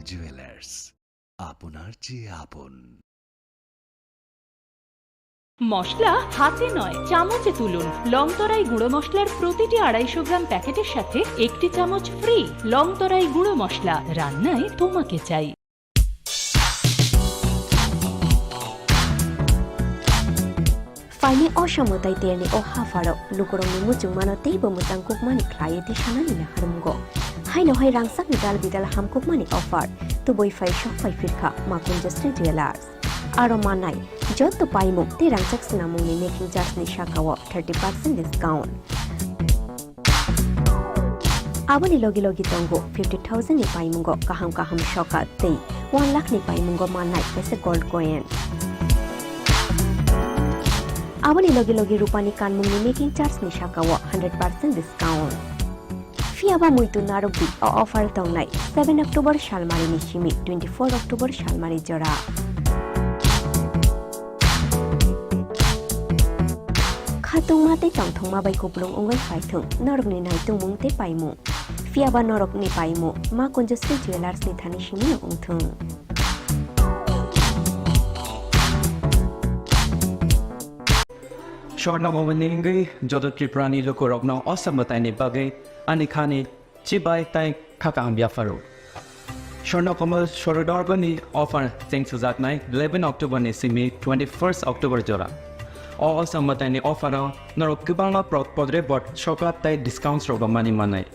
Jewellers আপনার চেয়ে আপন। মশলা হাতে নয় চামচে তুলুন। লংতরাই গুঁড়ো মশলার প্রতিটি 250 গ্রাম প্যাকেটের সাথে 1 চামচ ফ্রি। লংতরাই গুঁড়ো মশলা, রান্নায় তোমাকে চাই। Fine Oshamotai Terne o Hafaro, Lukoroni Mujumano Table Mutan Cookmani Client Shanana Harungo. Hino Hai Rangsak Nidal Bidal Ham Cookmani offer to boy 5 shop 5 Filka, Makun just $3. Aromanai, Jot to Paimo, the Rangsak Sinamuni making just Nishakawa 30% discount. Abani Logi Logi Tongo 50,000 ni Paimungo, Kaham Kaham Shoka, Tay 1 lakh ni Paimungo Manai, as a gold coin. Abani Logi Logi Rupani Kanmuni making charge ni Shakawa 100% discount. Fiaba Muito Narobi or offer Tongnai 7 October Shalmari Nishimi 24 October Shalmari Jora. Khatung Mate Tong Mabai Kuplung Ungai Faitung Norogni Naitung Mungte Paimu. Fiaba Norok ni Paimu Ma Conjusty Jewelers ni Tanishimi Ungtung. Shortna Moveningi, Jodo Triprani Lokorogno, Osamatani Bagay, Anikani, Chibai Tai Kakambia Faru. Shortna Commerce Shorodorgani offer thanks to that night, 11 October Nisimi, 21st October Jora. All Samatani offer Norokibana Podre bot Shoka Tai discounts Rogamani Mane.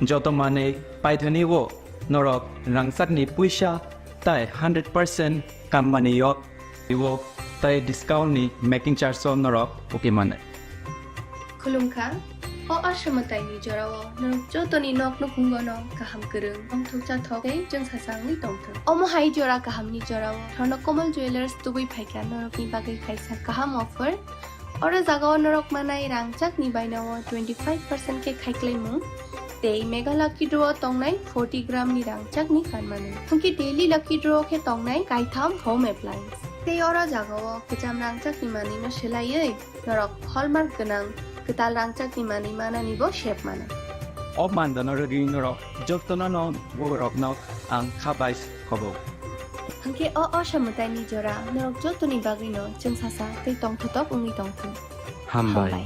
Joto Mane, Paitani Wo, Norok, Rangsatni Puisha, Tai 100% Kamani Yok, Iwo. Tai discount ni making charge on norok Pokemon. Kulungka o ashamatai ni jarawo norok joto ni nok no kungono kaham kereng om thukcha thoke jeng sasang ni tongthang omo hai jora kaham ni jarawo thorno komal jewelers tubui phaika norok ni bagai khaisa kaham offer ora jagao norok manai rangchak ni bainawo 25% ke khaiklai mu tei mega lucky draw tongnai 40 gram ni rangchak ni kanmanu thungki daily lucky draw ke tongnai kaitham home appliance tei ora jagao kecham rangchak ni mani no selaiei norok hallmark ganang ketal rangchak ni mani mana nibo shape mana Of Mandana Ragin Rock, Jotona no Worok no ang Kabais Kobo. hangke o shamutai ni jora norok joto ni bagai no jeng sasa tei tong thotop ungi tong thung Hambai.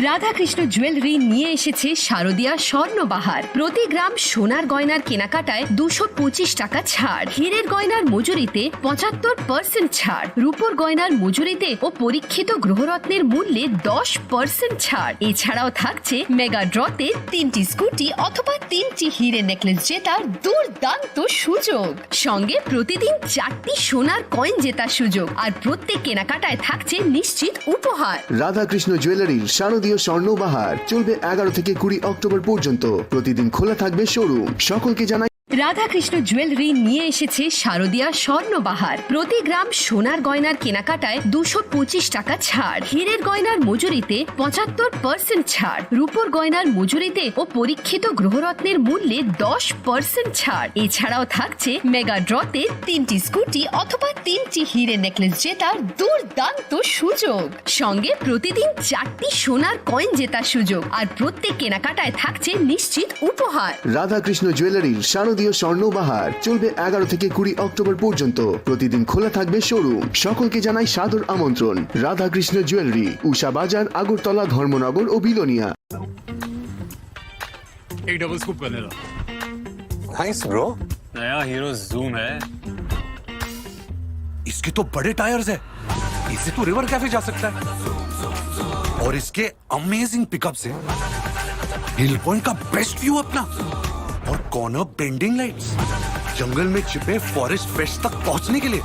Radhakrishna jewellery নিয়ে এসেছে শারদিয়া স্বর্ণবাহার। প্রতি গ্রাম সোনার গয়নার কেনাকাটায় 225 টাকা ছাড়, হীরের গয়নার মজুরিতে 75% ছাড়, রূপোর গয়নার মজুরিতে ও পরীক্ষিত গ্রহরত্নের মূল্যে 10% ছাড়। এছাড়াও থাকছে মেগা ড্রতে 3টি স্কুটি অথবা 3টি হীরের নেকলেস জেতার দুর্দান্ত সুযোগ, সঙ্গে প্রতিদিন 4টি সোনার কয়েন জেতার সুযোগ, আর প্রত্যেক কেনাকাটায় থাকছে নিশ্চিত উপহার। রাধাকৃষ্ণ জুয়েলারির শারদীয় স্বর্ণবাহার চলবে 11 থেকে 20 অক্টোবর পর্যন্ত। প্রতিদিন খোলা থাকবে শোরুম। সকলকে জানাই রাধাকৃষ্ণ জুয়েলারি নিয়ে এসেছে শারদিয়া স্বর্ণবাহার। প্রতি গ্রাম সোনার গয়নার কেনাকাটায় 225 টাকা ছাড়, হীরের গয়নার মজুরিতে 75% ছাড়, রূপোর গয়নার মজুরিতে ও পরীক্ষিত গ্রহরত্নের মূল্যে 10% ছাড়। এছাড়াও থাকছে মেগা ড্রতে 3টি স্কুটি অথবা 3টি হীরের নেকলেস জেতার দুর্দান্ত সুযোগ, সঙ্গে প্রতিদিন 4টি সোনার কয়েন জেতার সুযোগ, আর প্রত্যেক কেনাকাটায় থাকছে নিশ্চিত উপহার। রাধাকৃষ্ণ জুয়েলারির শারদীয় স্বর্ণবাহার চলবে 11 থেকে 20 অক্টোবর পর্যন্ত। প্রতিদিন খোলা থাকবে শোরুম। সকলকে জানাই সাদর আমন্ত্রণ। রাধাকৃষ্ণ জুয়েলারি, উষা বাজার, আগরতলা, ধর্মনগর ও বিলোনিয়া। एक double scoop vanilla. Nice bro. नया हीरो जूम है। इसके तो बड़े टायर्स है, इससे तो रिवर कैफे जा सकता है। और इसके अमेजिंग पिकअप से हिल पॉइंट का बेस्ट व्यू अपना, और कॉर्नर बेंडिंग लाइट्स, जंगल में छिपे फॉरेस्ट फेस्ट तक पहुंचने के लिए।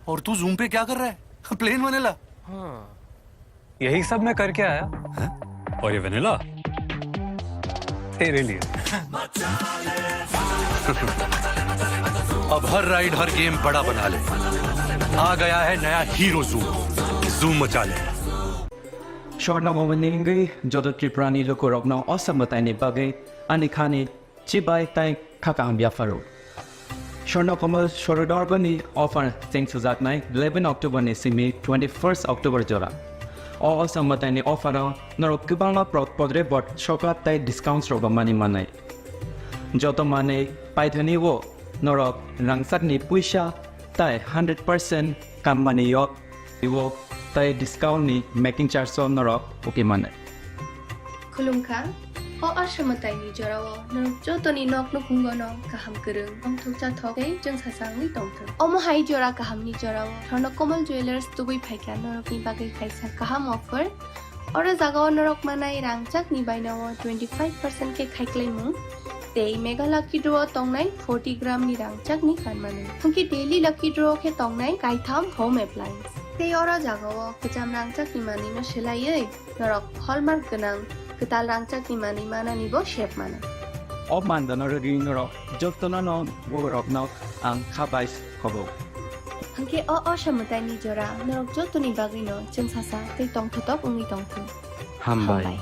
और तू जूम पे क्या कर रहा है? Plain vanilla. हाँ, यही सब मैं करके आया। है? और ये वैनिला तेरे लिए। अब हर राइड हर गेम बड़ा बना ले। आ गया है नया हीरो जूम, जूम मचा ले। Shortna Moveningi, Jodo Triprani Lokorogno, Osamatani Bagay, Anikani, Chibai Tai Kakambia Faru. Swarnakomal Shorodarbani offer thanks to Zaknai 11 October ni simi 21st October jora. O samatani offer norok kubanga podre bot shoklat tai discounts roga mani manai. Joto mane paithani wo norok rangsak ni puisha tai 100% kam mani yok wo tai discount ni making charge so norok okay manai. Khulumkhang o asamatai ni jorao norok jotoni nok no kungo no kaham kereng ong thokcha thokai jeng sasang ni tongthang omo hai jora kaham ni jorao thorno komal jewelers tubui phaika norok ni bagai kaisa kaham offer ora jagao norok manai rangchak ni bainawo 25% ke khaiklai mu tei mega lucky draw tongnai 40 gram ni rangchak ni kanmanu hungki daily lucky draw ke tongnai kaitham home appliance tei ora jagao kecham rangchak ni mani no selai norok hallmark ganang ketal rangchak ni mani mana ni bo shape mana Of mandana raging norok jotona no worok no ang khabais khobo. hangke o samutai ni jora norok jotoni bagai no jeng sasa tei tongthotok ungi tongthang Hambai.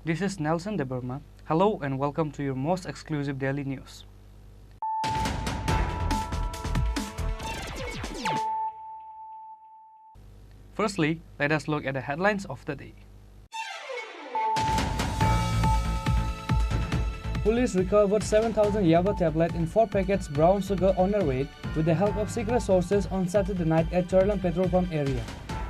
This is Nelson De Burma. Hello and welcome to your most exclusive daily news. Firstly, let us look at the headlines of the day. Police recovered 7,000 Yaba tablet in 4 packets brown sugar on their way with the help of secret sources on Saturday night at Charlam petrol pump area.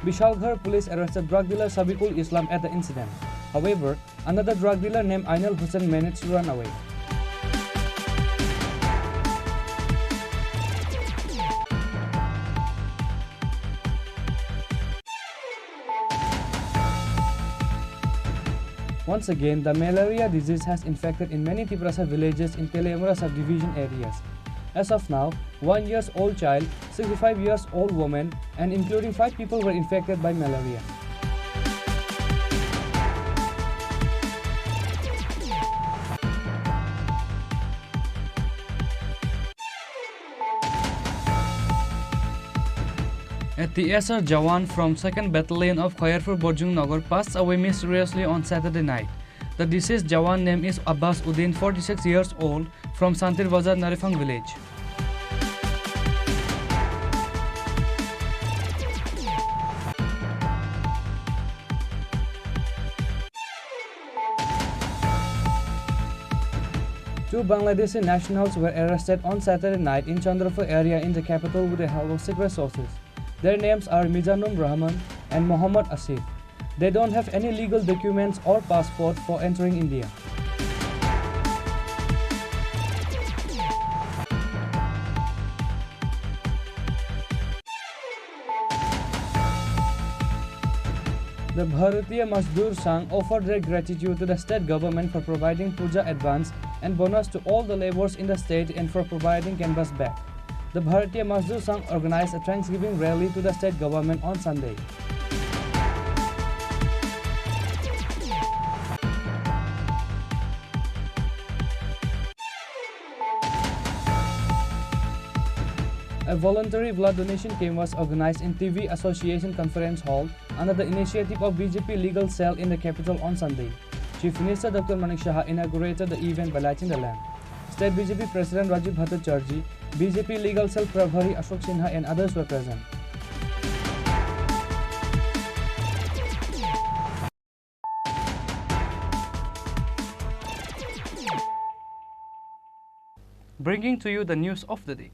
Bishalghar police arrested drug dealer Sabikul Islam at the incident. However, another drug dealer named Ainul Hussain managed to run away. Once again, the malaria disease has infected in many Tiprasa villages in Teleamura subdivision areas. As of now, 1 year old child, 65 years old woman, and including 5 people were infected by malaria. At the SR Jawan from 2nd Battalion of Khairpur Borjung Nagar passed away mysteriously on Saturday night. The deceased Jawan name is Abbas Uddin, 46 years old, from Santir Bazar Narifang village. Two Bangladeshi nationals were arrested on Saturday night in Chandrapur area in the capital with the help of secret sources. Their names are Mizanur Rahman and Mohammad Asif. They don't have any legal documents or passport for entering India. The Bharatiya Mazdoor Sangh offered their gratitude to the state government for providing puja advance and bonus to all the laborers in the state and for providing canvas bag. The Bharatiya Mazdoor Sangh organized a Thanksgiving rally to the state government on Sunday. A voluntary blood donation camp was organized in TV Association Conference Hall under the initiative of BJP Legal Cell in the capital on Sunday. Chief Minister Dr. Manik Shah inaugurated the event by lighting the lamp. State BJP President Rajiv Bhattacharjee, BJP Legal Cell Prabhari Ashok Sinha and others were present. Bringing to you the news of the day.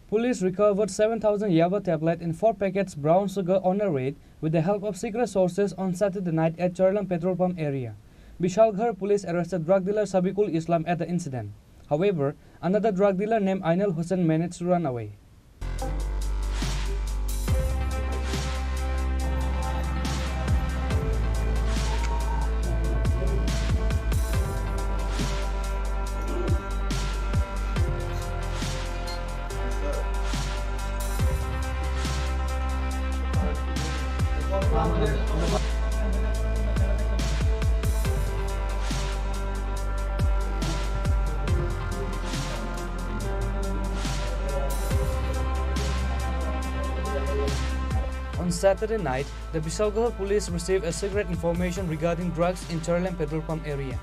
Police recovered 7,000 Yaba tablet and 4 packets brown sugar on a raid with the help of secret sources on Saturday night at Charlam petrol pump area. Bishalghar police arrested drug dealer Sabikul Islam at the incident. However, another drug dealer named Ainul Hussain managed to run away. On Saturday night, the Bishalghar police received a secret information regarding drugs in Charlam petrol pump area.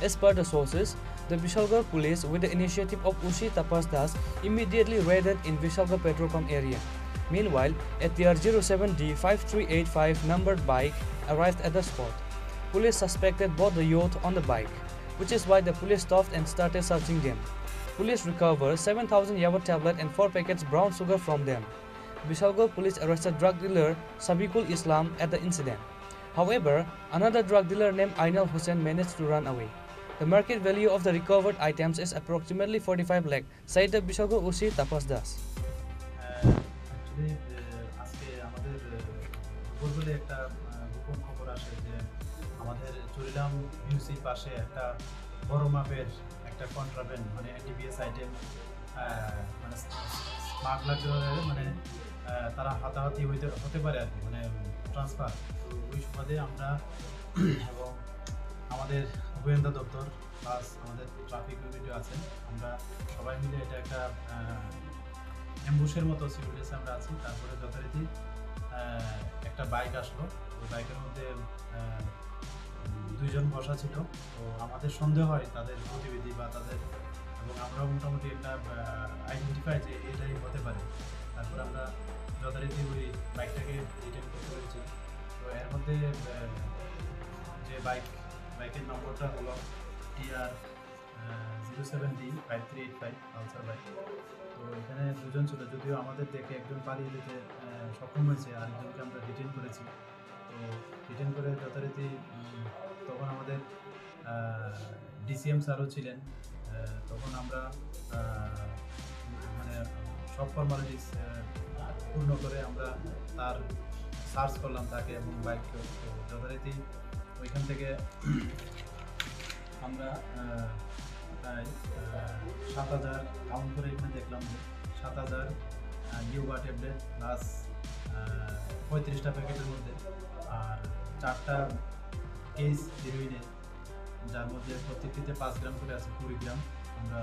As per the sources, the Bishalghar police, with the initiative of Ushi Tapas Das, immediately raided in Bishalghar petrol pump area. Meanwhile, a TR07D 5385 numbered bike arrived at the spot. Police suspected both the youth on the bike, which is why the police stopped and started searching them. Police recovered 7,000 Yaba tablet and 4 packets brown sugar from them. Bishalghar police arrested drug dealer Sabikul Islam at the incident. However, another drug dealer named Ainul Hussain managed to run away. The market value of the recovered items is approximately 45 lakh, said the Bishalghar Ushi Tapas Das. আজকে আমাদের গুগলে একটা গোপন খবর আসে যে আমাদের চুরিলাম মিউসি পাশে একটা বড় মাপের একটা কন্ট্রাব্যান্ড মানে এনডিপিএস আইটেম মানে স্মাগলার মানে তারা হাতাহাতি হতে পারে আর কি মানে ট্রান্সফার। তো ওই সুবাদে আমরা এবং আমাদের গোয়েন্দা দপ্তর প্লাস আমাদের ট্রাফিক ইউনিটও আছেন, আমরা সবাই মিলে এটা একটা অ্যাম্বুশের মতো সিচুয়েশনে আমরা আছি। তারপরে যথারীতি একটা বাইক আসলো, ওই বাইকের মধ্যে 2 জন বসা ছিল। তো আমাদের সন্দেহ হয় তাদের গতিবিধি বা তাদের, এবং আমরাও মোটামুটি একটা আইডেন্টিফাই যে এটাই হতে পারে। তারপর আমরা যথারীতি ওই বাইকটাকে রিটার্ন করতে পেরেছি। তো এর মধ্যে যে বাইকের নম্বরটা হলো TR07D 5385 পালসার বাইক। তো এখানে 2 জন ছিল, যদিও আমাদের দেখে একজন পালিয়ে যেতে সক্ষম হয়েছে, আরেকজনকে আমরা ডিটেইন করেছি। তো ডিটেইন করে যথারীতি তখন আমাদের ডিসিএম স্যারও ছিলেন। তখন আমরা মানে সব ফর্মালিটিস পূর্ণ করে আমরা তার সার্চ করলাম তাকে এবং বাইককে। যথারীতি ওইখান থেকে আমরা প্রায় 7,000 কাউন্ট করে এখানে দেখলাম যে 7,000 ইউবা ট্যাবলেট প্লাস 35টা প্যাকেটের মধ্যে আর 4টা কেস হিরোইনের, যার মধ্যে প্রত্যেকটিতে 5 গ্রাম করে আছে, 20 গ্রাম আমরা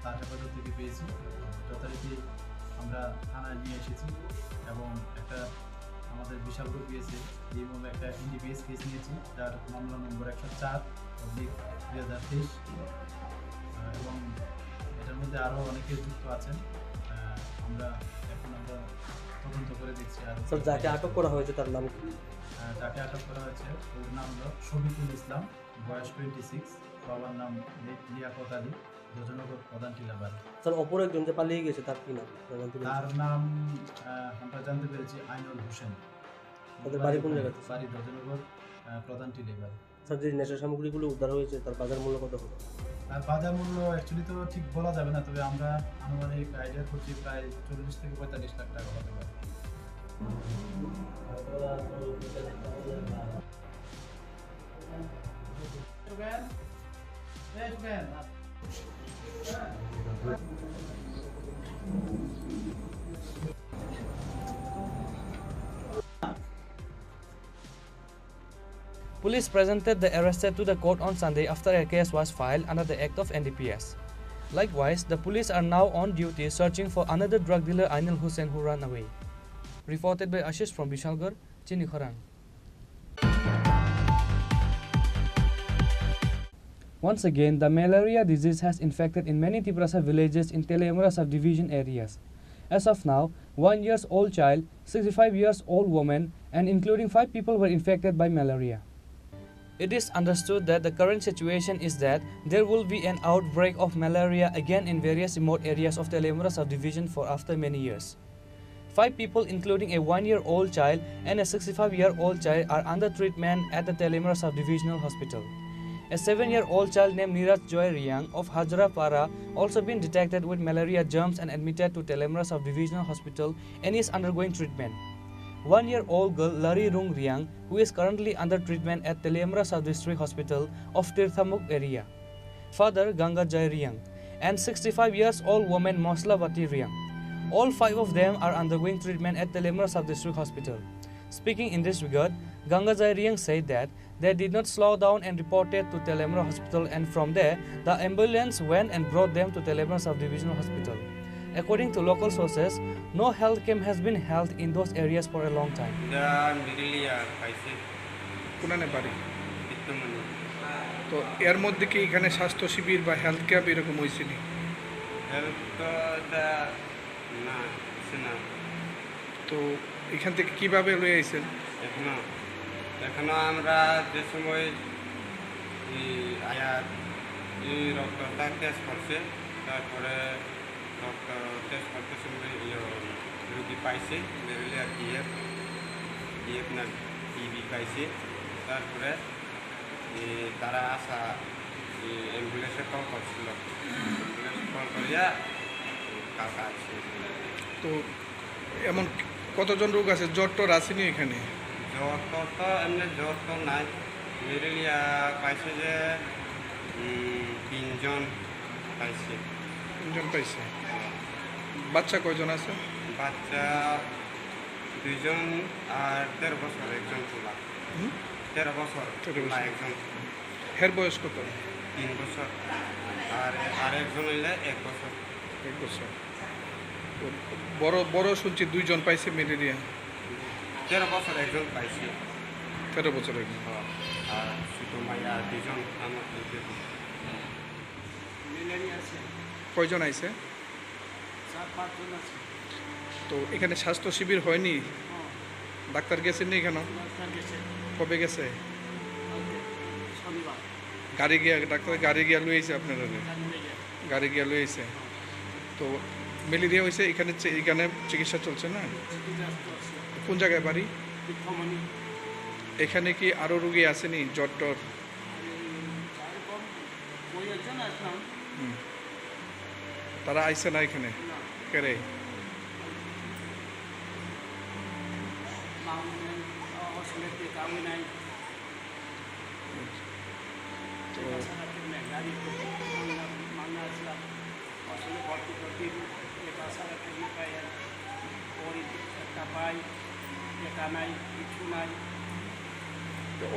তার হেফাজত থেকে পেয়েছি। যথারীতি আমরা থানায় নিয়ে এসেছি এবং একটা আমাদের বিশালপুর পিএসে এই মর্মে একটা এনডিপিএস কেস নিয়েছি, যার মামলা নম্বর 104/2023 এবং এটার মধ্যে আরও অনেকে যুক্ত আছেন। আমরা তদন্ত করে দেখছি। আর যাকে আটক করা হয়েছে তার নাম কি? যাকে আটক করা হয়েছে ওর নাম হলো শফিকুল ইসলাম, বয়স 26, বাবার নাম লিয়াকত আলী, যোজনগর প্রধান টিলাবাড়ি। স্যার, অপর একজন যে পালিয়ে গেছে তার কি নাম? তার নাম আমরা জানতে পেরেছি আইনুল হোসেন। তাদের বাড়ি কোন জায়গাতে? বাড়ি যোজনগর প্রধান টিলাবাড়ি। স্যার, যে নেশা সামগ্রীগুলো উদ্ধার হয়েছে তার বাজার মূল্য কত হবে? তার বাজার মূল্য অ্যাকচুয়ালি তো ঠিক বলা যাবে না, তবে আমরা আনুমানিক আইডিয়া করছি প্রায় 40 থেকে 45 লাখ টাকা হতে পারে। Police presented the arrested to the court on Sunday after a case was filed under the Act of NDPS. Likewise, the police are now on duty searching for another drug dealer Ainul Hussain who ran away. Reported by Ashish from Bishalghar, Chini Khorang. Once again, the malaria disease has infected in many Tiprasa villages in Telemura subdivision areas. As of now, 1-year-old child, 65-year-old woman, and including 5 people were infected by malaria. It is understood that the current situation is that there will be an outbreak of malaria again in various remote areas of Telemura subdivision for after many years. 5 people, including a 1-year-old child and a 65-year-old child, are under treatment at the Telemura Subdivisional Hospital. A 7-year-old child named Niraj Joy Riang of Hajrapara also been detected with malaria germs and admitted to Telemura Subdivisional Hospital and is undergoing treatment. 1-year-old girl Lari Rung Riang, who is currently under treatment at Telemura Sub-District Hospital of Tirthamuk area. Father Ganga Jai Riang and 65-year-old woman Moslavati Riang. All 5 of them are undergoing treatment at Telemura Sub-District Hospital. Speaking in this regard, Ganga Jai Riang said that they did not slow down and reported to Telemura Hospital, and from there, the ambulance went and brought them to Telemura Subdivisional Hospital. According to local sources, no health camp has been held in those areas for a long time. তো এর মধ্যে কি এখানে স্বাস্থ্য শিবির বা health camp এরকম হয়েছে নি? তো এখান থেকে কিভাবে লয়ে আইছেন? এখনো আমরা যে সময় রক্তটা টেস্ট করছে, তারপরে রক্ত টেস্ট করতে সময় রুগী পাইছে ম্যালেরিয়া ডিএফ না টিবি পাইছে। তারপরে তারা আসা অ্যাম্বুলেন্সে কল করছিল, অ্যাম্বুলেন্স কল করিয়া কাকা আছে। তো এমন কতজন রোগ আছে? জ্বর টর আসেনি এখানে? জ্বর তো এমনি জ্বর তো নাই, ম্যালেরিয়া পাইছে যে 3 জন পাইছে। 3 জন পাইছে। বাচ্চা কয়জন আছে? বাচ্চা 2 জন আর 13 বছর একজন তোলা। 13 বছর একজন। হের বয়স কত? 3 বছর। আর একজন হইলে 1 বছর। 1 বছর। বড় বড় শুনছি 2 জন পাইছে ম্যালেরিয়া। 13 বছর একজন পাইছে। 13 বছর একজন। আর ছোট মাইয়া 2 জন আমার ম্যালেরিয়া আছে। কয়জন আইছে? 4-5 জন আছে। তো এখানে স্বাস্থ্য শিবির হয়নি? ডাক্তার গেছেন নি এখানে? কবে গেছে? শনিবার। গাড়ি গিয়া ডাক্তার গাড়ি গিয়া লইছে আপনারা? গাড়ি গিয়া লইছে। তো ম্যালেরিয়া হয়েছে এখানে, এখানে চিকিৎসা চলছে না? কোন জায়গায় বাড়ি? এখানে কি আরো রোগী আসেনি জ্বর টর? তারা আইসে না এখানে? কেরে?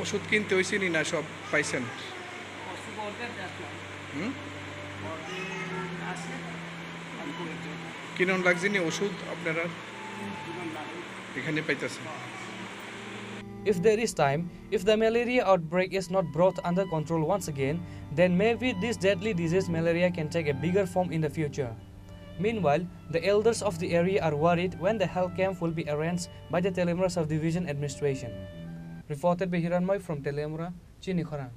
ওষুধ কিনতে হয়েছে নি না সব পাইছেন? কিনন লাগছে নি ওষুধ আপনারা এখানে পাইতেছেন? If there is time, if the malaria outbreak is not brought under control once again, then maybe this deadly disease malaria can take a bigger form in the future. Meanwhile, the elders of the area are worried when the health camp will be arranged by the Telemura Subdivision Administration. Reported by Hiranmoy from Telemura, Chini Khorang.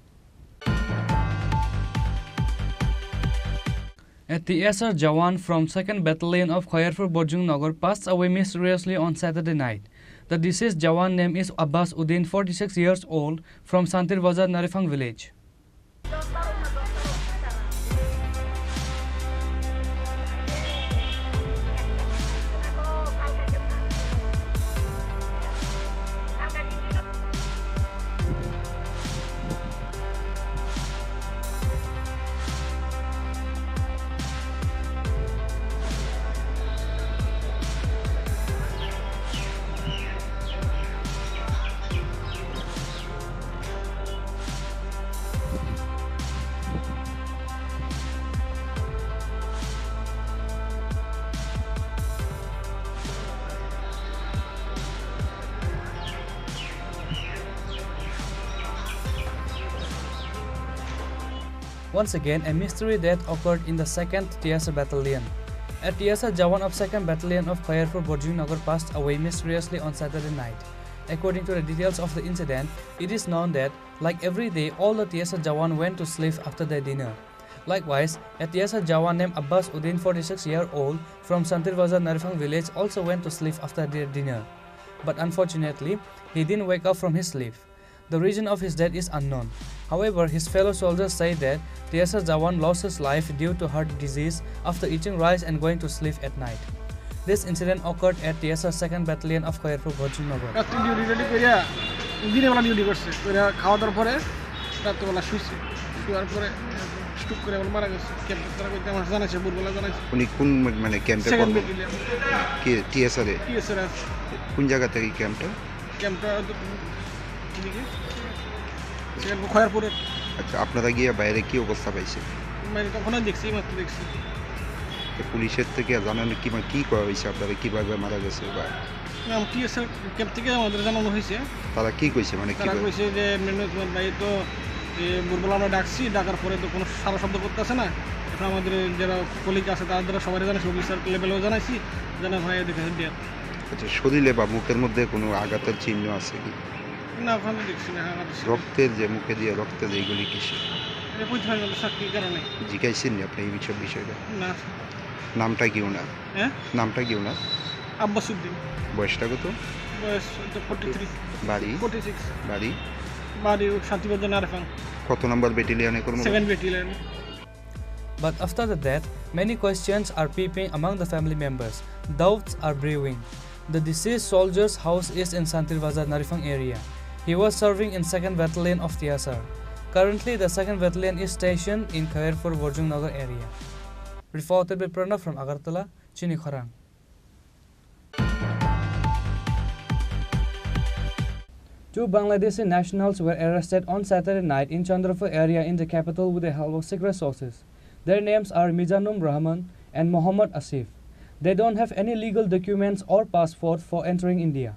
A TSR Jawan from 2nd Battalion of Khairpur Borjung Nagar passed away mysteriously on Saturday night. The deceased Jawan name is Abbas Uddin, 46 years old, from Santir Bazar, Narifang village. Once again, a mystery death occurred in the 2nd TSR Battalion. A TSR Jawan of 2nd Battalion of Khairpur Borjung Nagar passed away mysteriously on Saturday night. According to the details of the incident, it is known that Like every day, all the TSR Jawan went to sleep after their dinner. Likewise, a TSR Jawan named Abbas Uddin, 46-year-old from Santirbajar Narifang village, also went to sleep after their dinner. But unfortunately, he didn't wake up from his sleep. The reason of his death is unknown. However, his fellow soldiers say that TSR Jawan lost his life due to heart disease after eating rice and going to sleep at night. This incident occurred at TSR 2nd Battalion of Khairpur, Bhojinagar. উনি কোন মানে ক্যাম্পে কি TSR এ কোন জায়গা থেকে ক্যাম্পটা খয়ারপুরে। আচ্ছা, আপনারা গিয়ে বাইরে কি অবস্থা পাইছে? মানে তখন দেখছি, মাত্র দেখছি। পুলিশের থেকে জানানো কি করা হয়েছে, আপনারা কিভাবে মারা গেছে বা টিএসআর ক্যাম্প থেকে আমাদের জানানো হয়েছে। তারা কি কইছে, মানে কি কইছে যে ম্যানেজমেন্ট ভাই তো বুলবুল আমরা ডাকছি, ডাকার পরে তো কোনো সারা শব্দ করতেছে না। এখন আমাদের যারা কলিগ আছে তাদের সবাই জানাইছি, অফিসার লেভেলেও জানাইছি, জানা ভাই দেখে ডেট। আচ্ছা, শরীরে বা মুখের মধ্যে কোনো আঘাতের চিহ্ন আছে কি? না, ওখানে দেখছি না। রক্তের যে মুখে দিয়ে রক্তের এইগুলি কিসে সাক্ষীর কারণে জিজ্ঞাসেন আপনি এই বিষয়টা? না। নামটা কি ওনার? হ্যাঁ, নামটা কি ওনার? আব্বাস উদ্দিন। বয়সটা কত? বয়স 43। বাড়ি? 46। বাড়ি? বাড়ি শান্তিবাজার নারফাং। কত নম্বর ব্যাটালিয়নে কর্ম? 7 battalion. But after the death, many questions are peeping among the family members. Doubts are brewing. The deceased soldier's house is in Santirbajar Narifang area. He was serving in 2nd Battalion of TSR. Currently, the 2nd Battalion is stationed in Khairpur, Bhojinagar area. Reported by Pranav from Agartala, Chini Khorang. Two Bangladeshi nationals were arrested on Saturday night in Chandrapur area in the capital with the help of secret sources. Their names are Mizanur Rahman and Mohammad Asif. They don't have any legal documents or passport for entering India.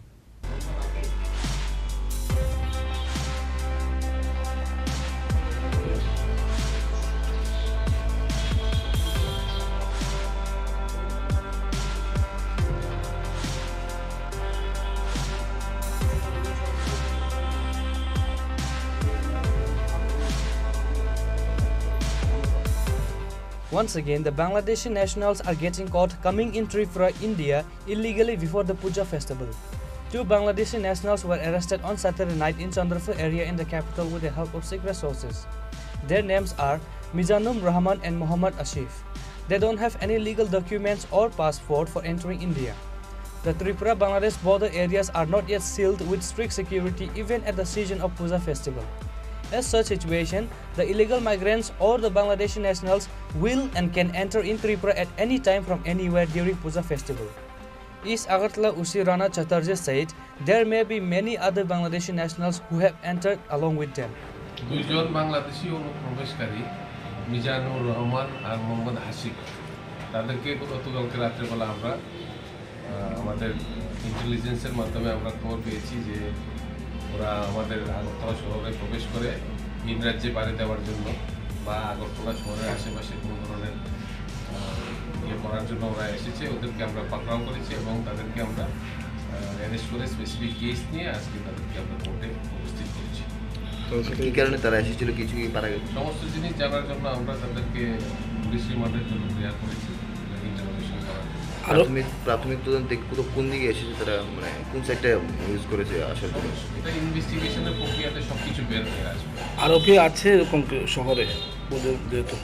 Once again, the Bangladeshi nationals are getting caught coming in Tripura, India illegally before the Puja festival. Two Bangladeshi nationals were arrested on Saturday night in Chandrapur area in the capital with the help of secret sources. Their names are Mizanur Rahman and Mohammad Asif. They don't have any legal documents or passport for entering India. The Tripura-Bangladesh border areas are not yet sealed with strict security even at the season of Puja festival. As such situation, the illegal migrants or the Bangladeshi nationals will and can enter in Tripura at any time from anywhere during Puja festival. East Agartala Usi Rana Chatterjee said there may be many other Bangladeshi nationals who have entered along with them. দুইজন বাংলাদেশি অনুপ্রবেশকারী মিজানুর রহমান আর মোহাম্মদ হাসিক, তাদেরকে গতকালকে রাত্রেবেলা আমরা আমাদের ইন্টেলিজেন্সের মাধ্যমে আমরা খবর পেয়েছি যে ওরা আমাদের আগরতলা শহরে প্রবেশ করে ভিন রাজ্যে পাড়ি দেওয়ার জন্য বা আগরতলা শহরের আশেপাশে কোনো ধরনের ইয়ে করার জন্য ওরা এসেছে। ওদেরকে আমরা পাকড়াও করেছি এবং তাদেরকে আমরা অ্যারেস্ট করে স্পেসিফিক কেস নিয়ে আজকে তাদেরকে আমরা কোর্টে উপস্থিত করেছি। তো কী কারণে তারা এসেছিল কিছু কি পারা গেছে? সমস্ত জিনিস জানার জন্য আমরা তাদেরকে পুলিশ রিমান্ডের জন্য প্রেয়ার করেছি, ইন্টারোগেশন করার জন্য। প্রাথমিক তদন্তে কোন দিকে এসেছে তারা, মানে কোন সাইডটা ইউজ করেছে আসার জন্য? এটা ইনভেস্টিগেশনের প্রক্রিয়াতে সব কিছু বের হয়ে আসবে। আরও কি আছে এরকম শহরে যেহেতু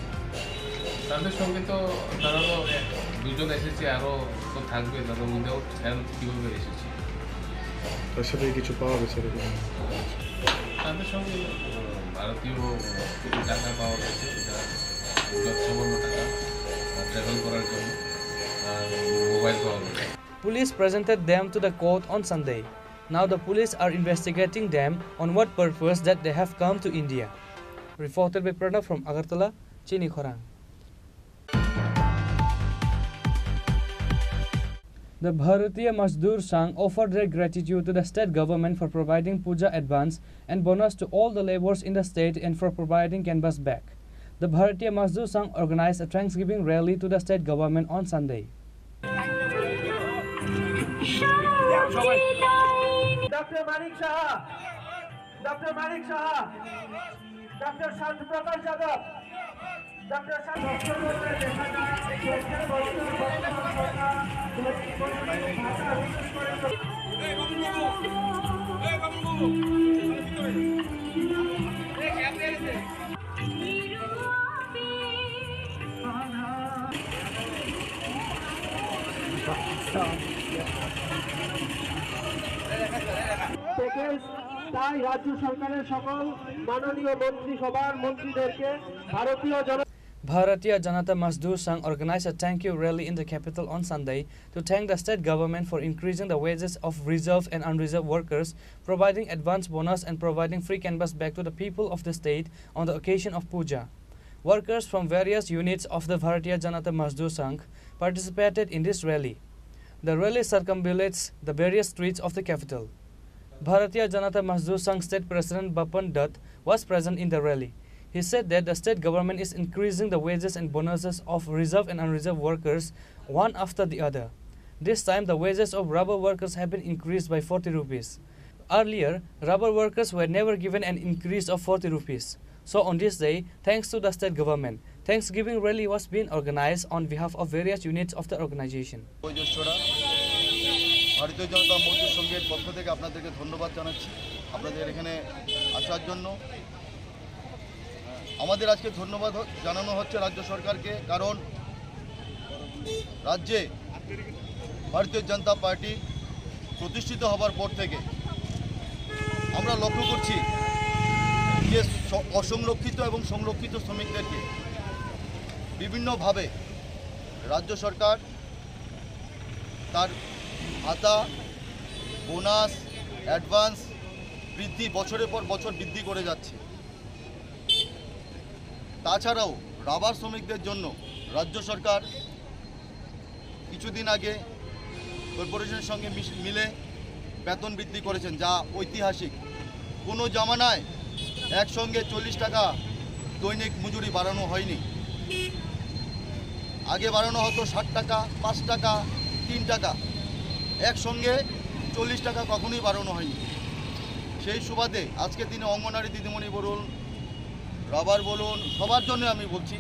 তাদের সঙ্গে তো তারাও দুজন এসেছে, আরও তো থাকবে, তাদের উইদাউট হেল্প কীভাবে এসেছে। তার সাথে কিছু পাওয়া গেছে? তাদের সঙ্গে ভারতীয় কিছু টাকা পাওয়া গেছে, যৎসামান্য টাকা ট্রাভেল করার জন্য, আর মোবাইল পাওয়া গেছে। Police presented them to the court on Sunday. Now the police are investigating them on what purpose that they have come to India. Reported by Pranav from Agartala, Chini Khorang. The Bharatiya Mazdoor Sangh offered their gratitude to the state government for providing puja advance and bonus to all the laborers in the state and for providing canvas back. The Bharatiya Mazdoor Sangh organized a Thanksgiving rally to the state government on Sunday. Dr. Manik Shah, doctor Manik Shah, doctor शांत Prakash Yadav, doctor তাই রাজ্য সরকারের সকল মাননীয় মন্ত্রিসভার মন্ত্রীদেরকে ভারতীয় Bharatiya Janata Mazdoor Sangh organized a thank you rally in the capital on Sunday to thank the state government for increasing the wages of reserved and unreserved workers, providing advance bonus and providing free canvas back to the people of the state on the occasion of Puja. Workers from various units of the Bharatiya Janata Mazdoor Sangh participated in this rally. The rally circumambulates the various streets of the capital. Bharatiya Janata Mazdoor Sangh State President Bapan Dutt was present in the rally. He said that the state government is increasing the wages and bonuses of reserved and unreserved workers one after the other. This time the wages of rubber workers have been increased by 40 rupees. Earlier, rubber workers were never given an increase of 40 rupees. So on this day, thanks to the state government, Thanksgiving rally was being organized on behalf of various units of the organization. ভারতীয় জনতা মজদুর সংঘের পক্ষ থেকে আপনাদেরকে ধন্যবাদ জানাচ্ছি আপনাদের এখানে আসার জন্য। আমাদের আজকে ধন্যবাদ জানানো হচ্ছে রাজ্য সরকারকে, কারণ রাজ্যে ভারতীয় জনতা পার্টি প্রতিষ্ঠিত হবার পর থেকে আমরা লক্ষ্য করছি যে অসংরক্ষিত এবং সংরক্ষিত শ্রমিকদেরকে বিভিন্নভাবে রাজ্য সরকার তার ভাতা, বোনাস, অ্যাডভান্স বৃদ্ধি বছরের পর বছর বৃদ্ধি করে যাচ্ছে। তাছাড়াও রাবার শ্রমিকদের জন্য রাজ্য সরকার কিছুদিন আগে কর্পোরেশনের সঙ্গে মিলে বেতন বৃদ্ধি করেছেন, যা ঐতিহাসিক। কোনো জামানায় একসঙ্গে 40 টাকা দৈনিক মজুরি বাড়ানো হয়নি। আগে বাড়ানো হতো 60 টাকা, 5 টাকা, 3 টাকা, একসঙ্গে 40 টাকা কখনোই বাড়ানো হয়নি। সেই সুবাদে আজকে দিনে অঙ্গনারী দিদিমণি বলুন, রাবার বলুন, সবার জন্য আমি বলছি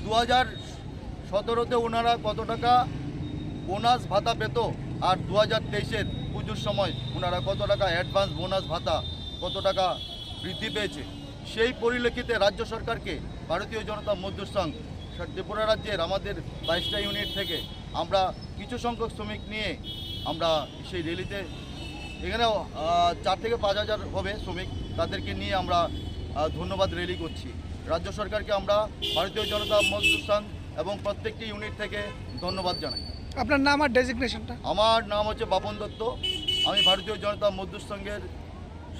2017-তে ওনারা কত টাকা বোনাস ভাতা পেত, আর 2023-এর পুজোর সময় ওনারা কত টাকা অ্যাডভান্স বোনাস ভাতা কত টাকা বৃদ্ধি পেয়েছে। সেই পরিপ্রেক্ষিতে রাজ্য সরকারকে ভারতীয় জনতা মজদুর সংঘ ত্রিপুরা রাজ্যের আমাদের 22টা ইউনিট থেকে আমরা কিছু সংখ্যক শ্রমিক নিয়ে আমরা সেই র্যালিতে, এখানে 4 থেকে 5 হাজার হবে শ্রমিক, তাদেরকে নিয়ে আমরা ধন্যবাদ র্যালি করছি। রাজ্য সরকারকে আমরা ভারতীয় জনতা মজদুর সংঘ এবং প্রত্যেকটি ইউনিট থেকে ধন্যবাদ জানাই। আপনার নাম আর ডেজিগনেশনটা? আমার নাম হচ্ছে বাপন দত্ত, আমি ভারতীয় জনতা মজদুর সংঘের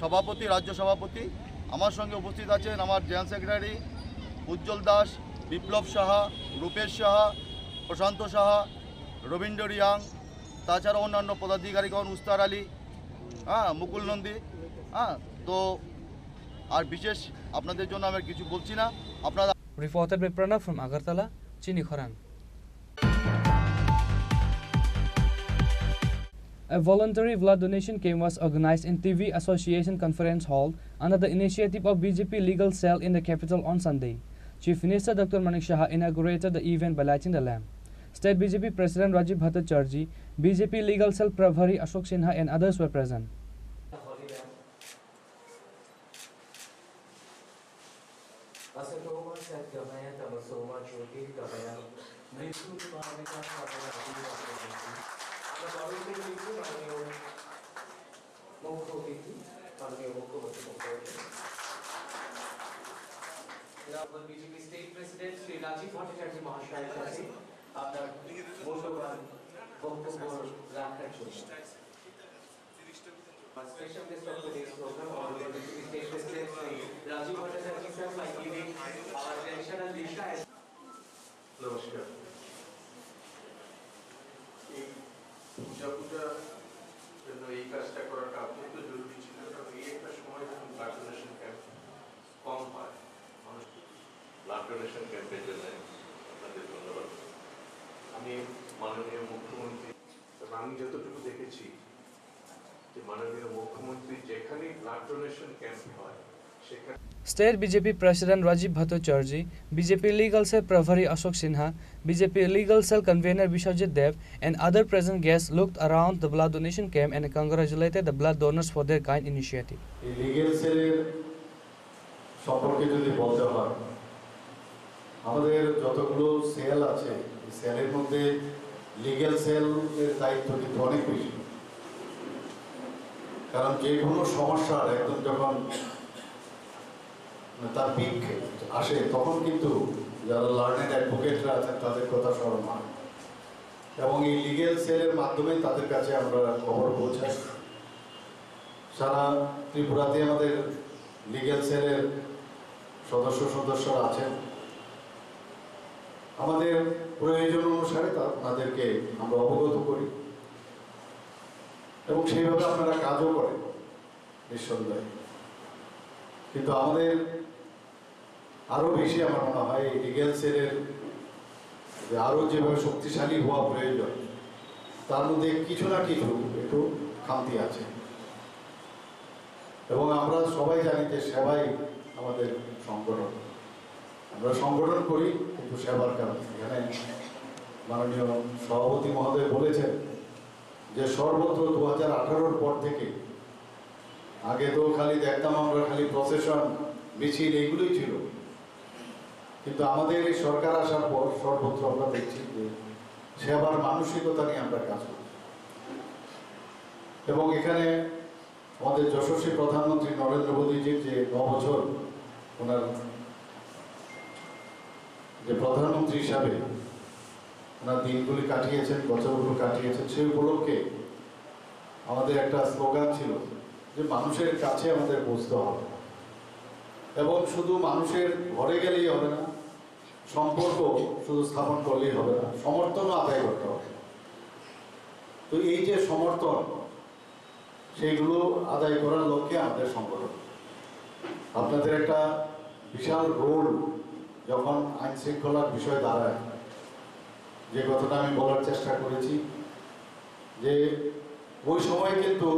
সভাপতি, রাজ্য সভাপতি। আমার সঙ্গে উপস্থিত আছেন আমার জেনারেল সেক্রেটারি উজ্জ্বল দাস, বিপ্লব সাহা, রূপেশ সাহা, প্রশান্ত সাহা, রবীন্দ্র রিয়াং, তাছাড়া অন্যান্য পদাধিকারীগণ, উস্তার আলী, মুকুল নন্দী। তো আর বিশেষ আপনাদের জন্য আমি কিছু বলছি না। আপনারা Reported by Pranav from Agartala, Chini Khorang. A voluntary blood donation camp was organized in TV Association Conference Hall under the initiative of BJP Legal Cell in the capital on Sunday. Chief Minister Dr. Manik Shah inaugurated the event by lighting the lamp. State BJP President Rajiv Bhattacharjee, BJP Legal Cell Prabhari Ashok Sinha and others were present. BJP State President Sri Rajiv Bhattacharjee Mahashaya kache আপনার মূল্যবান বক্তব্য রাখার জন্য। Special guest of today's program, Honorable BJP State President Sri Rajiv Bhattacharjee sir, by giving our traditional Disha. নমস্কার। এই পূজা জন্য এই কাজটা করাটা অত্যন্ত জরুরি ছিল, কারণ এই একটা সময় যখন ব্লাড ডোনেশন ক্যাম্প কম হয়, মানুষ ব্লাড ডোনেশন ক্যাম্পের জন্য আপনাদের ধন্যবাদ। আমি মাননীয় মুখ্যমন্ত্রী, আমি যতটুকু দেখেছি যে মাননীয় মুখ্যমন্ত্রী যেখানেই ব্লাড ডোনেশন ক্যাম্প হয় সেখানে State BJP President Rajiv Bhattacharjee, BJP Legal Cell Pravari Ashok Sinha, BJP Legal Cell Convener Vishwajit Dev, and other present guests looked around the blood donation camp and congratulated the blood donors for their kind initiative. Legal সেলের সম্পর্কে যদি বলতে হয়, আমাদের যতগুলো sell আছে এই সেলের মধ্যে লিগ্যাল সেলের দায়িত্ব কিন্তু অনেক বেশি। কারণ যে কোনো সমস্যার একদম যখন তার পিক আসে তখন কিন্তু যারা লার্নেড অ্যাডভোকেটরা আছেন তাদের কথা স্মরণ হয় এবং এই লিগ্যাল সেলের মাধ্যমে তাদের কাছে আমরা খবর পৌঁছাই। সারা ত্রিপুরাতে আমাদের লিগ্যাল সেলের সদস্যরা আছেন। আমাদের প্রয়োজন অনুসারে তাদেরকে আমরা অবগত করি এবং সেইভাবে আপনারা কাজও করেন নিঃসন্দেহে। কিন্তু আমাদের আরো বেশি আমার মনে হয় এই লিগ্যাল সেলের আরো যেভাবে শক্তিশালী হওয়া প্রয়োজন তার মধ্যে কিছু না কিছু একটু খামতি আছে এবং আমরা সবাই জানি যে সেবাই আমাদের সংগঠন। আমরা সংগঠন করি কিন্তু সেবার কারণে। এখানে মাননীয় সভাপতি মহোদয় বলেছেন যে সর্বত্র 2018-র পর থেকে, আগে তো খালি দেখতাম আমরা খালি প্রসেশন মিছিল এইগুলোই ছিল, কিন্তু আমাদের এই সরকার আসার পর সর্বত্র আমরা দেখছি যে সেবার মানসিকতা নিয়ে আমরা কাজ করি এবং এখানে আমাদের যশস্বী প্রধানমন্ত্রী নরেন্দ্র মোদীজির যে 9 বছর ওনার যে প্রধানমন্ত্রী হিসাবে ওনার দিনগুলি কাটিয়েছেন, বছরগুলো কাটিয়েছেন, সেই উপলক্ষে আমাদের একটা স্লোগান ছিল যে মানুষের কাছে আমাদের পৌঁছতে হবে এবং শুধু মানুষের ঘরে গেলেই হবে না, সম্পর্ক শুধু স্থাপন করলেই হবে না, সমর্থনও আদায় করতে হবে। তো এই যে সমর্থন সেইগুলো আদায় করার লক্ষ্যে আমাদের সংগঠন। আপনাদের একটা বিশাল রোল যখন আইন শৃঙ্খলার বিষয় দাঁড়ায়, যে কথাটা আমি বলার চেষ্টা করেছি যে ওই সময় কিন্তু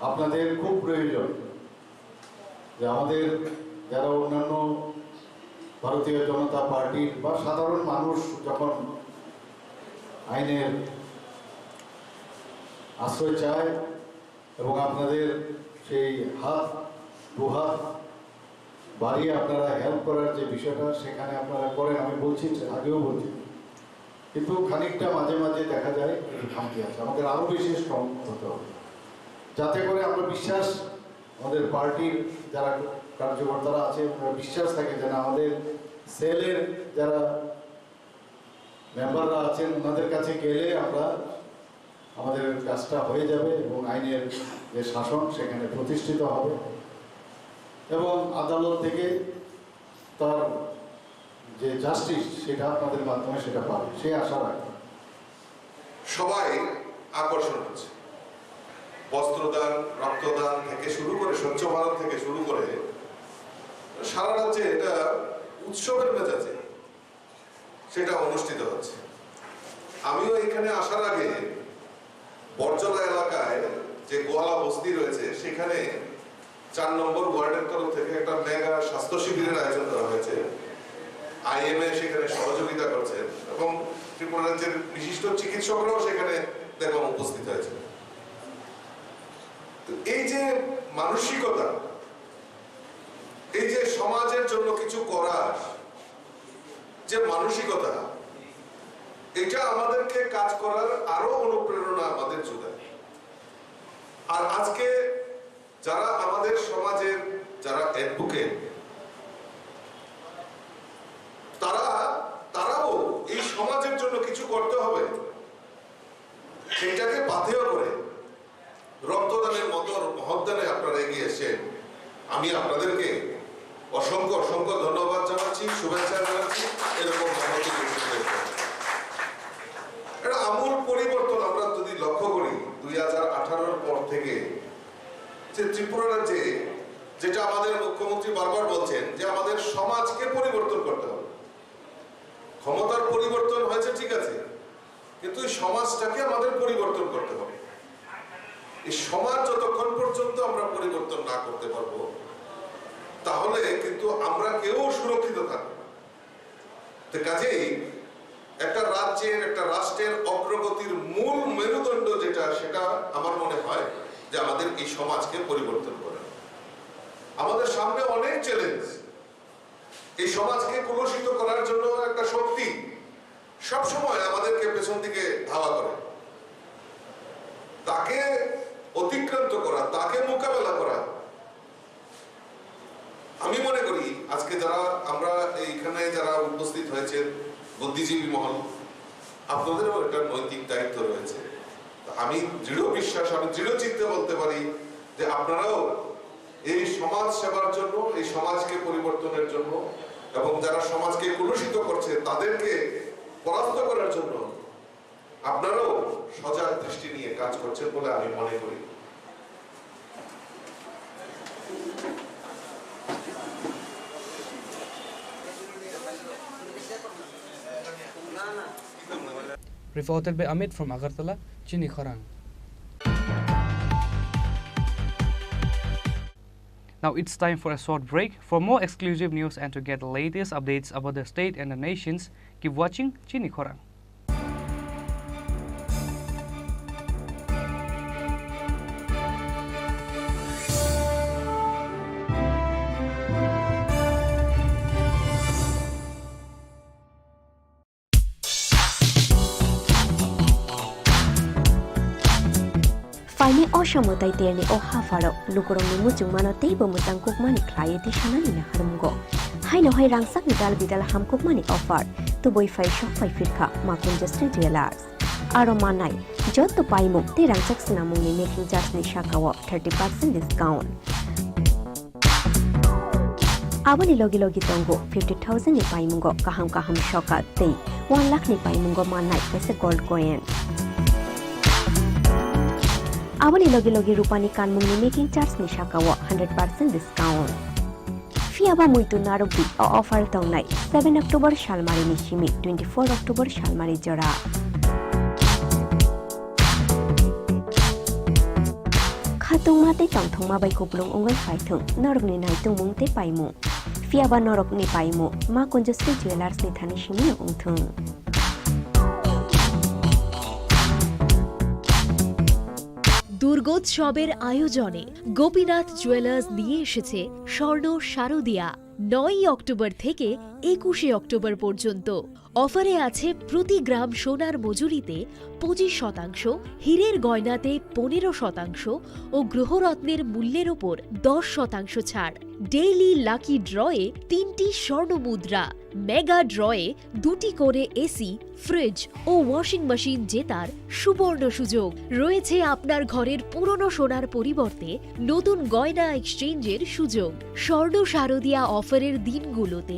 আপনাদের খুব প্রয়োজন যে আমাদের যারা অন্যান্য ভারতীয় জনতা পার্টির বা সাধারণ মানুষ যখন আইনের আশ্রয় চায় এবং আপনাদের সেই দুহাত বাড়িয়ে আপনারা হেল্প করার যে বিষয়টা সেখানে আপনারা করেন, আমি বলছি, আগেও বলছি, কিন্তু খানিকটা মাঝে মাঝে দেখা যায় খামতি আছে। আমাদের আরো বেশি স্ট্রং হতে হবে যাতে করে আমরা বিশ্বাস, আমাদের পার্টির যারা কার্যকর্তারা আছে বিশ্বাস থাকে যে না আমাদের সেলের যারা মেম্বাররা আছেন ওনাদের কাছে গেলে আমরা আমাদের কাজটা হয়ে যাবে এবং আইনের যে শাসন সেখানে প্রতিষ্ঠিত হবে এবং আদালত থেকে তার যে জাস্টিস সেটা আপনাদের মাধ্যমে সেটা পাবে, সেই আশা রাখবে। সবাই আকর্ষণ হচ্ছে, বস্ত্রদান, রক্তদান থেকে শুরু করে, স্বচ্ছ ভারত থেকে শুরু করে সারা রাজ্যে এটা উৎসবের মেজাজে সেটা অনুষ্ঠিত হচ্ছে। আমিও এখানে আসার আগে বরজলা এলাকায় যে গোয়ালা বস্তি রয়েছে সেখানে 4 নম্বর ওয়ার্ডের তরফ থেকে একটা মেগা স্বাস্থ্য শিবিরের আয়োজন করা হয়েছে। IMA সেখানে সহযোগিতা করছে এবং ত্রিপুরা রাজ্যের বিশিষ্ট চিকিৎসকরাও সেখানে দেখলাম উপস্থিত হয়েছে। এই যে মানসিকতা, এই যে সমাজের জন্য কিছু করার যে মানসিকতা, এটা আমাদেরকে কাজ করার আরো অনুপ্রেরণা আমাদের যোগায়। আর আজকে যারা আমাদের সমাজের যারা অ্যাডভোকেট তারাও এই সমাজের জন্য কিছু করতে হবে সেটাকে বাধ্য করে রক্তদানের মতো মহৎদানে আপনারা এগিয়ে এসেছেন। আমি আপনাদেরকে অসংখ্য অসংখ্য ধন্যবাদ জানাচ্ছি, শুভেচ্ছা জানাচ্ছি। এরকম মহৎ একটা আমূল পরিবর্তন আমরা যদি লক্ষ্য করি 2018-র পর থেকে যে ত্রিপুরা রাজ্যে, যেটা আমাদের মুখ্যমন্ত্রী বারবার বলছেন যে আমাদের সমাজকে পরিবর্তন করতে হবে। ক্ষমতার পরিবর্তন হয়েছে ঠিক আছে, কিন্তু এই সমাজটাকে আমাদের পরিবর্তন করতে হবে। এই সমাজ যতক্ষণ পর্যন্ত আমরা পরিবর্তন না করতে পারবো তাহলে কিন্তু আমরা কেউ সুরক্ষিত থাকবো না। তো কাজেই একটা রাজ্যের একটা রাষ্ট্রের অগ্রগতির মূল মেরুদণ্ড যেটা সেটা আমার মনে হয় যে আমাদের এই সমাজকে পরিবর্তন করে। আমাদের সামনে অনেক চ্যালেঞ্জ। এই সমাজকে কলুষিত করার জন্য একটা শক্তি সবসময় আমাদেরকে পেছন দিকে ধাওয়া করে। তাকে অতিক্রান্ত করা, তাকে মোকাবেলা করা, আমি মনে করি আজকে যারা আমরা এইখানে যারা উপস্থিত হয়েছে বুদ্ধিজীবী মহল, আপনাদেরও একটা নৈতিক দায়িত্ব রয়েছে। আমি দৃঢ় বিশ্বাস, আমি দৃঢ় চিত্তে বলতে পারি যে আপনারাও এই সমাজ সেবার জন্য, এই সমাজকে পরিবর্তনের জন্য এবং যারা সমাজকে কলুষিত করছে তাদেরকে পরাস্ত করার জন্য আপনারাও সজাগ দৃষ্টি নিয়ে কাজ করছেন বলে আমি মনে করি। Reported by Amit from Agartala, Chini Khorang. Now it's time for a short break. For more exclusive news and to get the latest updates about the state and the nations, keep watching Chini Khorang. Faini osamotai terni o hafaro lukurong ni mucung mano teibo mutang kukmani klaya di sanani na harumgo. Haino hai rangsak ni dal bidal ham kukmani offer tu boy fai shop fai firka makun just jewelers. Aro manai jot to paimu te rangsak sinamung ni making charge ni shakawa 30% discount. Abani logi logi tongo 50,000 ni paimungo kaham shoka tei 1 lakh ni paimungo manai paisa gold coin. Abani logi rupani kanmung ni making charge ni shakawa 100% discount. Fiaba muitu narubi o offer tongnai 7 October shalmari ni shimi 24 October shalmari jora. Khatung mate tongthong ma bai kuplung ongai phaithung norok ni naitung mung te paimu. Fiaba norok ni paimu ma konjasri jewelers ni thani shimi no ongthung. দুর্গোৎসবের আয়োজনে Gopinath jewellers নিয়ে এসেছে স্বর্ণ শারদিয়া 9 October থেকে 21 October পর্যন্ত। অফারে আছে প্রতি গ্রাম সোনার মজুরিতে 25%, হীরের গয়নাতে 15% ও গ্রহরত্নের মূল্যের ওপর 10% ছাড়। ডেইলি লাকি ড্রয়ে 3টি স্বর্ণ মুদ্রা, মেগা ড্রয়ে 2টি করে এসি, ফ্রিজ ও ওয়াশিং মেশিন জেতার সুবর্ণ সুযোগ রয়েছে। আপনার ঘরের পুরনো সোনার পরিবর্তে নতুন গয়না এক্সচেঞ্জের সুযোগ। স্বর্ণ শারদিয়া অফারের দিনগুলোতে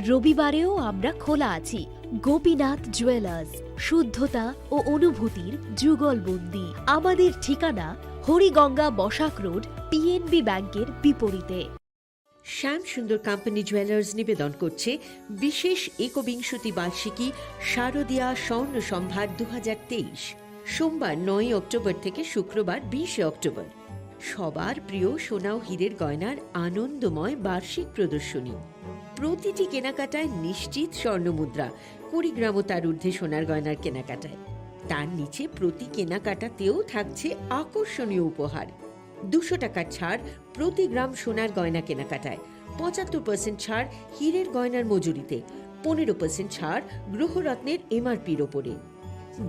রবিবারেও আমরা খোলা আছি। গোপীনাথ জুয়েলার্স, শুদ্ধতা ও অনুভূতির যুগলবন্দি। আমাদের ঠিকানা হরিগঙ্গা বসাক রোড, পিএনবি ব্যাংকের বিপরীতে। শ্যাম সুন্দর কোম্পানি জুয়েলার্স নিবেদন করছে বিশেষ একবিংশতি বার্ষিকী শারদিয়া স্বর্ণ সম্ভার 2023, সোমবার 9 অক্টোবর থেকে শুক্রবার 20 অক্টোবর। সবার প্রিয় সোনা ও হীরের গয়নার আনন্দময় বার্ষিক প্রদর্শনী। প্রতিটি কেনাকাটায় নিশ্চিত স্বর্ণমুদ্রা, 20 গ্রাম ও তার ঊর্ধ্বে সোনার গয়নার কেনাকাটায়। তার নিচে প্রতি কেনাকাটাতেও থাকছে আকর্ষণীয় উপহার। 200 টাকার ছাড় প্রতি গ্রাম সোনার গয়না কেনাকাটায়, 75% ছাড় হীরের গয়নার মজুরিতে, 15% ছাড় গ্রহরত্নের এমআরপির ওপরে।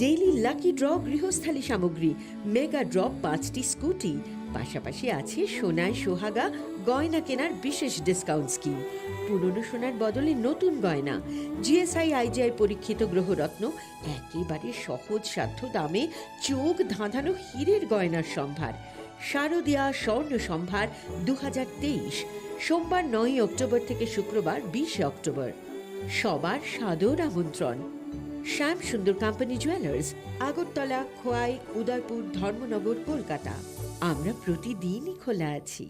ডেইলি লাকি ড্র গৃহস্থালী সামগ্রী, মেগা ড্র 5টি স্কুটি, পাশাপাশি আছে সোনায় সোহাগা গয়না কেনার বিশেষ ডিসকাউন্ট স্কিম। পুরনো সোনার বদলে নতুন গয়না, জিএসআই আইজিআই পরীক্ষিত গ্রহরত্ন, একেবারে সহজ সাধ্য দামে চোখ ধাঁধানো হীরের গয়নার সম্ভার। শারদিয়া স্বর্ণ সম্ভার 2023, সোমবার 9 অক্টোবর থেকে শুক্রবার 20 অক্টোবর। সবার সাদর আমন্ত্রণ। শ্যাম সুন্দর কোম্পানি জুয়েলার্স, আগরতলা, খোয়াই, উদয়পুর, ধর্মনগর, কলকাতা। আমরা প্রতিদিনই খোলা আছি।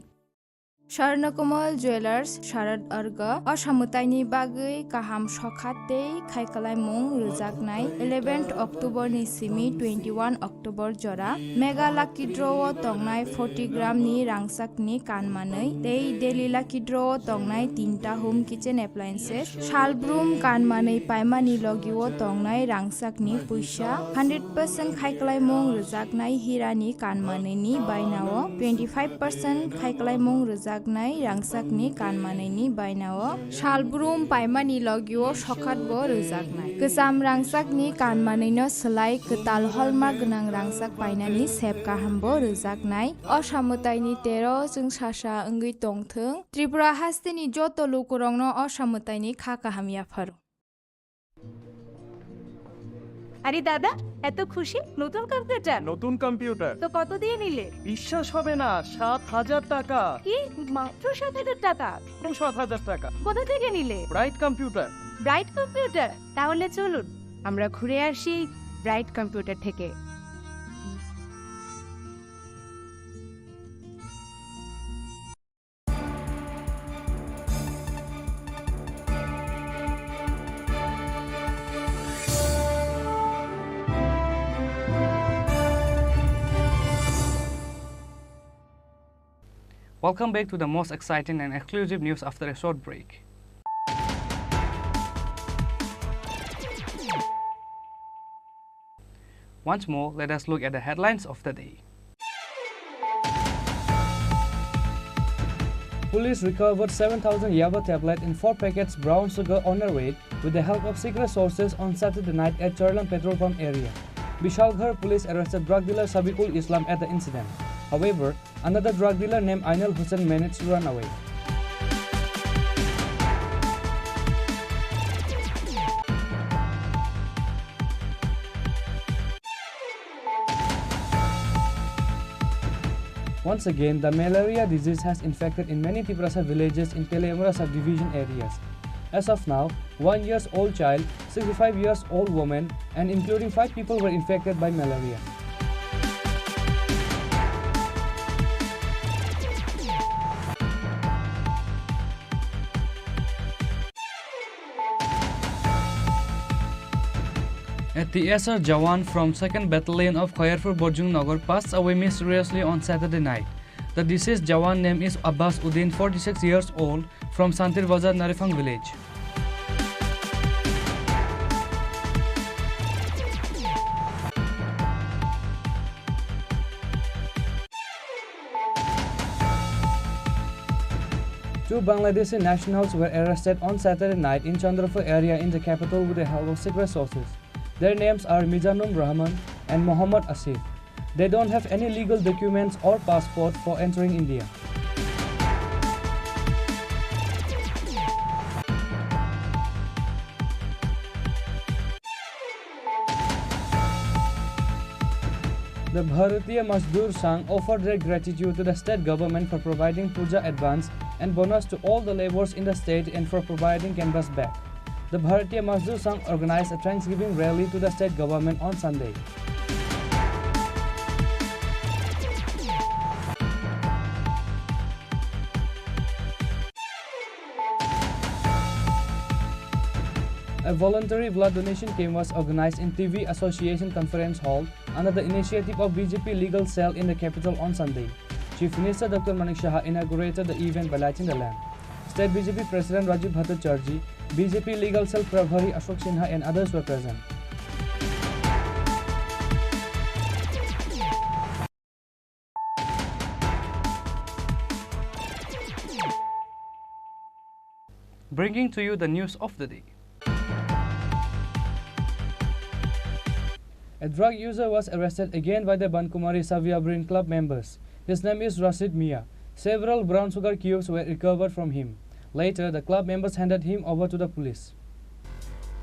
स्वर्णकमल ज्वेलर्स शारद अर्ग असामुताइनि बागै काहाम सखाते खायखालायमुं रोजाकनाय 11 अक्टोबर नि सिमी 21 अक्टोबर जरा मेगा लाकी ड्र तंगनाय 40 ग्राम नि रांसाकनि कानमानै तै डेली लाकी ड्र तंगनाय 3टा होम किचेन एप्लायेंसेस शालब्रुम कानमानै पाइमानि लगिओ तंगनाय रांसाकनि पुइसा 100% खायखालायमुं रोजाकनाय हिरानि कानमानैनि बायनाव 25% खायखालायमुं रोजाक रांसाकनि कानमानैनि बायनाव शालब्रुम पाइमानि लगिओ सखातबो रोजाकनाय गोजाम रांसाकनि कानमानैनो सोलाय गोताल हलमार्क गोनां रांसाक पाइनानि सेब काहामबो रोजाकनाय असामुताइनि 13 जों सासा ओंगै तंथों त्रिपुरा हास्तेनि जत लोकरंनो असामुताइनि खा काहामिया फारो। আরে দাদা এত খুশি নতুন কম্পিউটার নতুন কম্পিউটার তো কত দিয়ে নিলে বিশ্বাস হবে না ৭,০০০ টাকা কি মাত্র ৭,০০০ টাকা ৭,০০০ টাকা কোথা থেকে নিলে ব্রাইট কম্পিউটার ব্রাইট কম্পিউটার তাহলে চলুন আমরা ঘুরে আসি ব্রাইট কম্পিউটার থেকে Welcome back to the most exciting and exclusive news after a short break. Once more, let us look at the headlines of the day. Police recovered 7,000 Yaba tablets in 4 packets brown sugar on their weight with the help of secret sources on Saturday night at Charlam petrol pump area. Bishalghar police arrested drug dealer Sabikul Islam at the incident. However, another drug dealer named Ainul Hussain managed to run away. Once again, the malaria disease has infected in many Tiprasa villages in Pelemura subdivision areas. As of now, 1 year old child, 65 years old woman, and including 5 people were infected by malaria. At the SR Jawan from 2nd Battalion of Khairpur Borjung Nagar passed away mysteriously on Saturday night. The deceased Jawan name is Abbas Uddin, 46 years old, from Santir Bazar Narifang village. Two Bangladeshi nationals were arrested on Saturday night in Chandrapur area in the capital with the help of secret sources. Their names are Mizanur Rahman and Mohammad Asif. They don't have any legal documents or passport for entering India. The Bharatiya Mazdoor Sangh offered their gratitude to the state government for providing puja advance and bonus to all the laborers in the state and for providing canvas bag. The Bharatiya Mazdoor Sangh organized a Thanksgiving rally to the state government on Sunday. A voluntary blood donation camp was organized in TV Association Conference Hall under the initiative of BJP Legal Cell in the capital on Sunday. Chief Minister Dr. Manik Shah inaugurated the event by lighting the lamp. State BJP President Rajiv Bhattacharjee, BJP Legal Cell Prabhari Ashok Sinha and others were present. Bringing to you the news of the day. A drug user was arrested again by the Bankumari Savia Brain Club members. His name is Rashid Mia. Several brown sugar cubes were recovered from him. Later, the club members handed him over to the police.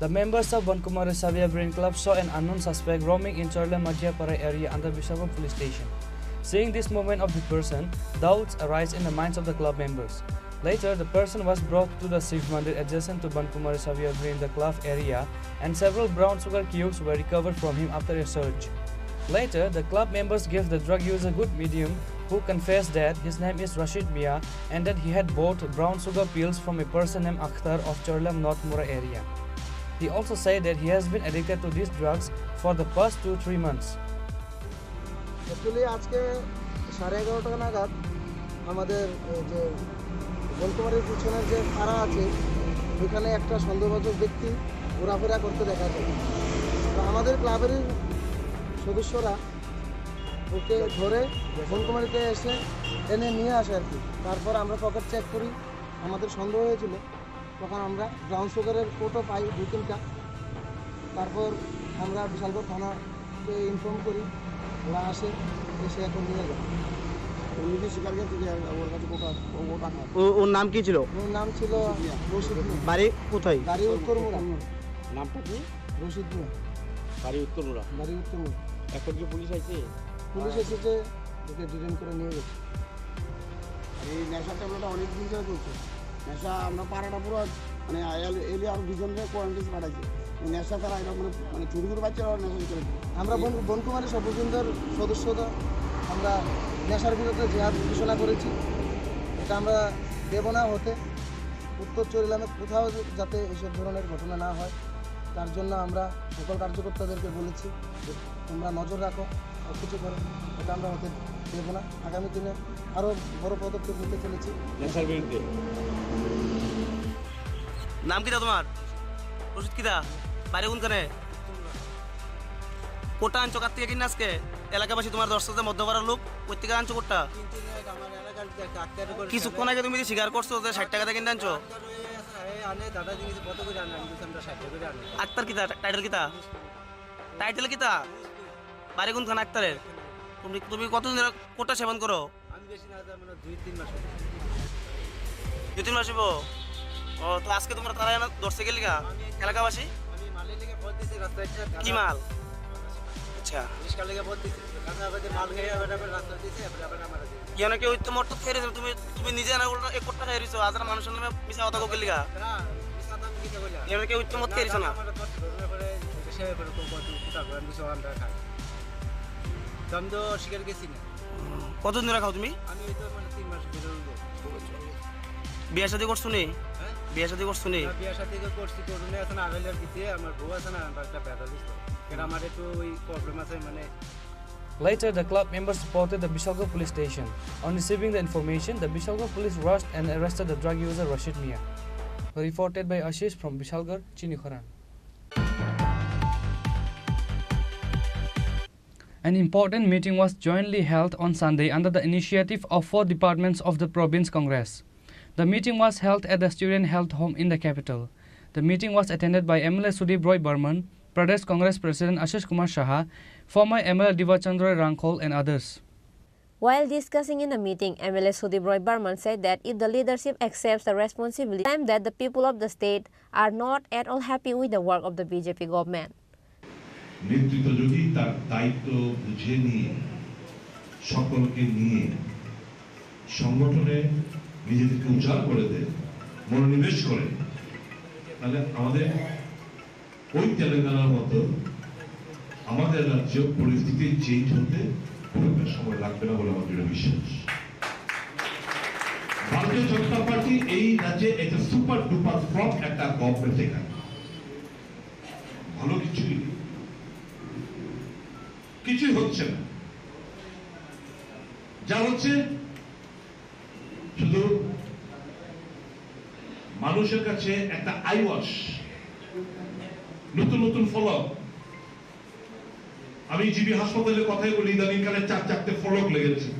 The members of Bankumari Savia Brain Club saw an unknown suspect roaming in Charla Madhyapara area under Bishopur police station. Seeing this movement of the person, doubts arise in the minds of the club members. Later, the person was brought to the Shiv Mandir adjacent to Bankumari Savia Brain the club area and several brown sugar cubes were recovered from him after a search. Later, the club members gave the drug user good medium who confessed that his name is Rashid Mia and that he had bought brown sugar pills from a person named Akhtar of Chorlam North Mura area. He also said that he has been addicted to these drugs for the past 2-3 months. Actually আজকে 11:30 নাগাদ আমাদের যে গোলকুমারের পিছনের যে পাড়া আছে ওইখানে একটা সন্দেহভাজন ব্যক্তি ঘোরাফেরা করতে দেখা যায়। তো আমাদের ক্লাবেরই সদস্যরা ওকে ধরে গোলকুমারিতে এসে এনে নিয়ে আসে আর কি। তারপর আমরা পকেট চেক করি, আমাদের সন্দেহ হয়েছিল, তখন আমরা ব্রাউন সুগারের কোটো পাই 2-3টা। তারপর আমরা বিশালগড় থানাকে ইনফর্ম করি, ওরা আসে, এসে এখন নিয়ে যায়। ওর নাম কি ছিল? ওর নাম ছিল রশিদ মিয়া। বাড়ি কোথায়? বাড়ি উত্তরমুড়া। নামটা কি? রশিদ মিয়া। বাড়ি উত্তরমুড়া। বাড়ি উত্তরমুড়া। এখন কি পুলিশ আইছে? পুলিশ এসেছে, ওকে ডিটেইন করে নিয়ে গেছে। এই নেশা ট্যাবলেটটা অনেক দিন ধরে চলছে। নেশা আমরা পাড়াটা পুরো মানে এলিয়া আর দুজনকে কোয়ারেন্টাইন পাঠাইছে। এই নেশা তারা এরকম মানে চুরি করে বাচ্চারা নেশা করে। আমরা বনকুমারী সবুজেন্দ্র সদস্যরা আমরা নেশার বিরুদ্ধে জিহাদ ঘোষণা করেছি। এটা আমরা দেব না হতে, উত্তর চরিলামে কোথাও যাতে এসব ধরনের ঘটনা না হয় তার জন্য আমরা সকল কার্যকর্তাদেরকে বলেছি যে তোমরা নজর রাখো, সব কিছু করো, এটা আমরা হতে দেব না। আগামী দিনে আরও বড় পদক্ষেপ নিতে চলেছি নেশার বিরুদ্ধে। নাম কিটা তোমার? রশিদ কিটা? বাইরে কোনখানে? কোটা আনছো কার থেকে কিনে আজকে? এলাকাবাসী তোমার দর্শকদের মধ্যপাড়ার লোক ওই থেকে আনছো কোটা? কিছুক্ষণ আগে তুমি যে স্বীকার করছো যে 60 টাকা দিয়ে কিনে আনছো। আক্তার কিতা? টাইটেল কিতা? টাইটেল কিতা? বাড়ি কোনখানে আক্তারের? তুমি কতদিন ধরে কোটা সেবন করো? 2-3 মাস হইব। ও তো আজকে তোমরা তারা ধরছে গেলি গা এলাকাবাসী? কি মাল? আচ্ছা কেন কেউ তোমার তো ফেরে তুমি নিজে না এক কোটি টাকা হেরিছো, হাজার মানুষের নামে মিছা কথা গেলি গা কেউ উত্তমত খেয়েছো না? কতদিন ধরে খাও তুমি? বিয়ে শাদী করছো নি? বিয়ে শাদী করছো নি? বিয়ে শাদী করছি, করুন এখন আভেলের দিতে আমার বউ আছে না, একটা ব্যথা দিচ্ছে, কারণ আমার একটু ওই প্রবলেম আছে মানে। Later, the club members reported the Bishalgarh police station. On receiving the information, the Bishalgarh police rushed and arrested the drug user Rashid Mia. Reported by Ashish from Bishalgarh, Chini Khorang. An important meeting was jointly held on Sunday under the initiative of 4 departments of the Province Congress. The meeting was held at the Student Health Home in the capital. The meeting was attended by MLA Sudip Roy Burman, Pradesh Congress President Ashish Kumar Saha, former MLA Divachandra Rangkhol and others. While discussing in the meeting, MLA Sudip Roy Burman said that if the leadership accepts the responsibility, that the people of the state are not at all happy with the work of the BJP government. নেতৃত্ব যদি তার দায়িত্ব বুঝে নিয়ে সকলকে নিয়ে সংগঠনে নিজেদেরকে উজাড় করে দেয়, মনোনিবেশ করে, তাহলে আমাদের ওই তেলেঙ্গানার মতো আমাদের রাজ্য পরিস্থিতি চেঞ্জ হতে খুব একটা সময় লাগবে না বলে আমার দৃঢ় বিশ্বাস। ভারতীয় জনতা পার্টি এই রাজ্যে একটা সুপার ডুপার ফ্লপ একটা গভর্নমেন্ট, এখানে ভালো কিছুই হচ্ছে না। যা হচ্ছে শুধু মানুষের কাছে একটা আই ওয়াশ, নতুন নতুন ফলক। আমি জিবি হাসপাতালের কথাই বলি, ইদানিং কালে 4-4টে ফলক লেগেছে,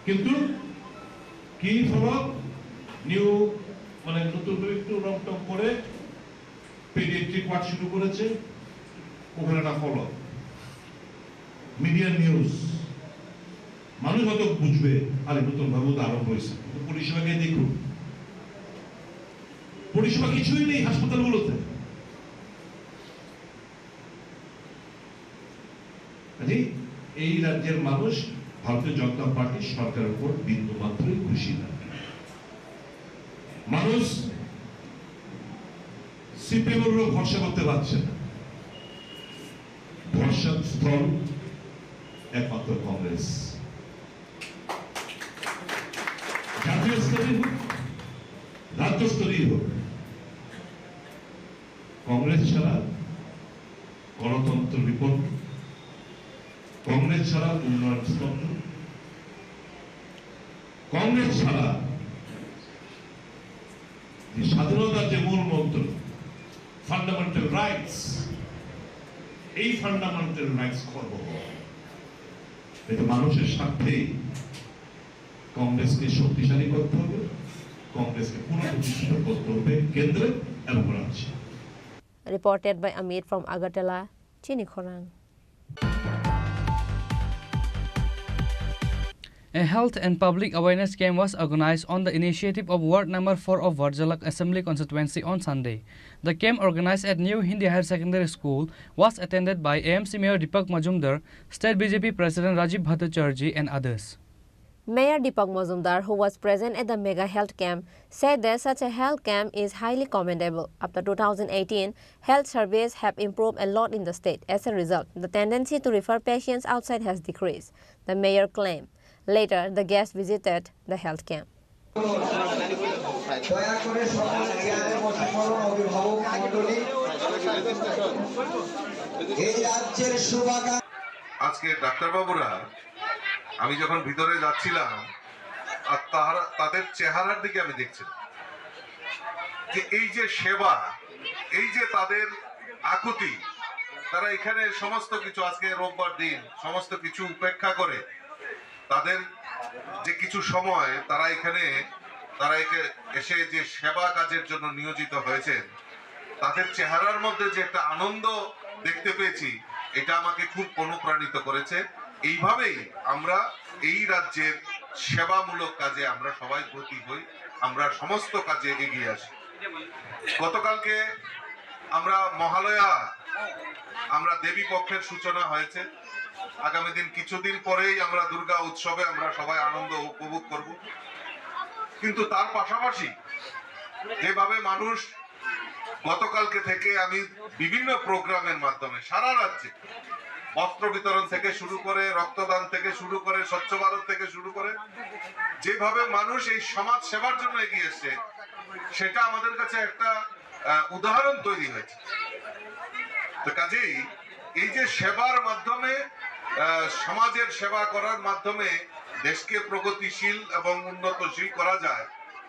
কিন্তু কি ফলক? নিউ মানে নতুন একটু রং টং করে পেডিয়াট্রিক ওয়ার্ড শুরু করেছে, ওখানে একটা ফলক। মিডিয়া নিউজ, মানুষ হয়তো বুঝবে আরে নতুন ভাবে আরম্ভ হয়েছে, পরিষেবাকে দেখুন, পরিষেবা কিছুই নেই হাসপাতালগুলোতে। এই রাজ্যের মানুষ ভারতীয় জনতা পার্টি সরকারের উপর বিন্দু মাত্রই খুশি না। মানুষ সিপিএমের উপর ভরসা করতে পারছে না। বর্ষস্থল একমাত্র কংগ্রেস। জাতীয় স্তরেই হোক, রাজ্য স্তরেই হোক, কংগ্রেস ছাড়া গণতন্ত্র বিপন্ন, কংগ্রেস ছাড়া উন্নয়ন স্তব্ধ, কংগ্রেস ছাড়া স্বাধীনতার যে মূল মন্ত্র ফান্ডামেন্টাল রাইটস, এই ফান্ডামেন্টাল রাইটস খর্ব হয়। এটা মানুষের স্বার্থে কংগ্রেসকে শক্তিশালী করতে হবে, কংগ্রেসকে পুনঃপ্রতিষ্ঠিত করতে হবে কেন্দ্রে এবং রাজ্যে। Reported by Amit from Agartala, Chini Khorang. A health and public awareness camp was organized on the initiative of Ward Number 4 of Varjalak Assembly Constituency on Sunday. The camp, organized at New Hindi Higher Secondary School, was attended by AMC Mayor Deepak Majumdar, State BJP President Rajiv Bhattacharjee and others. Mayor Deepak Majumdar, who was present at the mega health camp, said that such a health camp is highly commendable. After 2018, health surveys have improved a lot in the state. As a result, the tendency to refer patients outside has decreased, the mayor claimed. Later, the guests visited the health camp. আজকে ডাক্তারবাবুরা, আমি যখন ভিতরে যাচ্ছিলাম আর তাদের চেহারার দিকে আমি দেখছিলাম যে এই যে সেবা, এই যে তাদের আকুতি, তারা এখানে সমস্ত কিছু, আজকে রোববার দিন, সমস্ত কিছু উপেক্ষা করে তাদের যে কিছু সময় তারা এখানে এসে যে সেবা কাজের জন্য নিয়োজিত হয়েছেন, তাদের চেহারার মধ্যে যে একটা আনন্দ দেখতে পেয়েছি, এটা আমাকে খুব অনুপ্রাণিত করেছে। এইভাবেই আমরা এই রাজ্যের সেবামূলক কাজে আমরা সবাই ব্রতী হই, আমরা সমস্ত কাজে এগিয়ে আসি। গতকালকে আমরা মহালয়া, আমরা দেবী পক্ষের সূচনা হয়েছে। আগামী দিন কিছুদিন পরেই আমরা দুর্গা উৎসবে আমরা সবাই আনন্দ উপভোগ করব। কিন্তু তার পাশাপাশি যেভাবে মানুষ গতকালকে থেকে আমি বিভিন্ন প্রোগ্রামের মাধ্যমে সারা রাজ্যে বস্ত্র বিতরণ থেকে শুরু করে, রক্তদান থেকে শুরু করে, স্বচ্ছ ভারত থেকে শুরু করে, যেভাবে মানুষ এই সমাজ সেবার জন্য এগিয়ে এসছে, সেটা আমাদের কাছে একটা উদাহরণ তৈরি হয়েছে। তো কাজেই এই যে সেবার মাধ্যমে, সমাজের সেবা করার মাধ্যমে দেশকে প্রগতিশীল এবং উন্নতশীল করা যায়,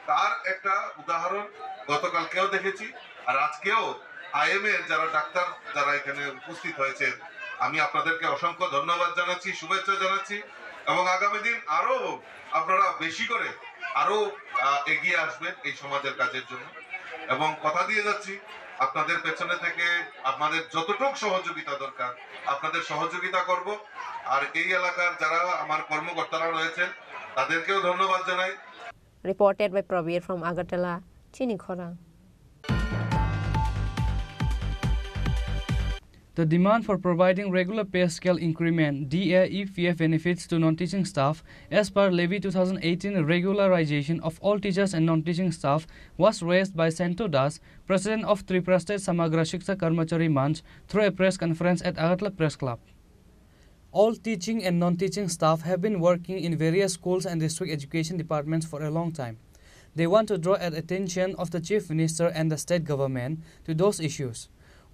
তার একটা উদাহরণ গতকালকেও দেখেছি। আর আজকেও আইএমএর যারা ডাক্তার যারা এখানে উপস্থিত হয়েছে, আমি আপনাদেরকে অসংখ্য ধন্যবাদ জানাচ্ছি, শুভেচ্ছা জানাচ্ছি, এবং আগামী দিন আরো আপনারা বেশি করে আরো এগিয়ে আসবেন এই সমাজের কাজের জন্য। এবং কথা দিয়ে যাচ্ছি, আপনাদের পেছনে থেকে আপনাদের যতটুকু সহযোগিতা দরকার আপনাদের সহযোগিতা করব। আর এই এলাকার যারা আমার কর্মকর্তারা রয়েছেন তাদেরকেও ধন্যবাদ জানাই। Reported by Prabir from Agartala, Chini Khorang. The demand for providing regular pay scale increment (DA/EPF) benefits to non-teaching staff as per Levy 2018 regularization of all teachers and non-teaching staff was raised by Santo Das, President of Tripura State Samagra Shiksha Karmachari Manch, through a press conference at Agartala Press Club. All teaching and non-teaching staff have been working in various schools and district education departments for a long time. They want to draw attention of the Chief Minister and the state government to those issues.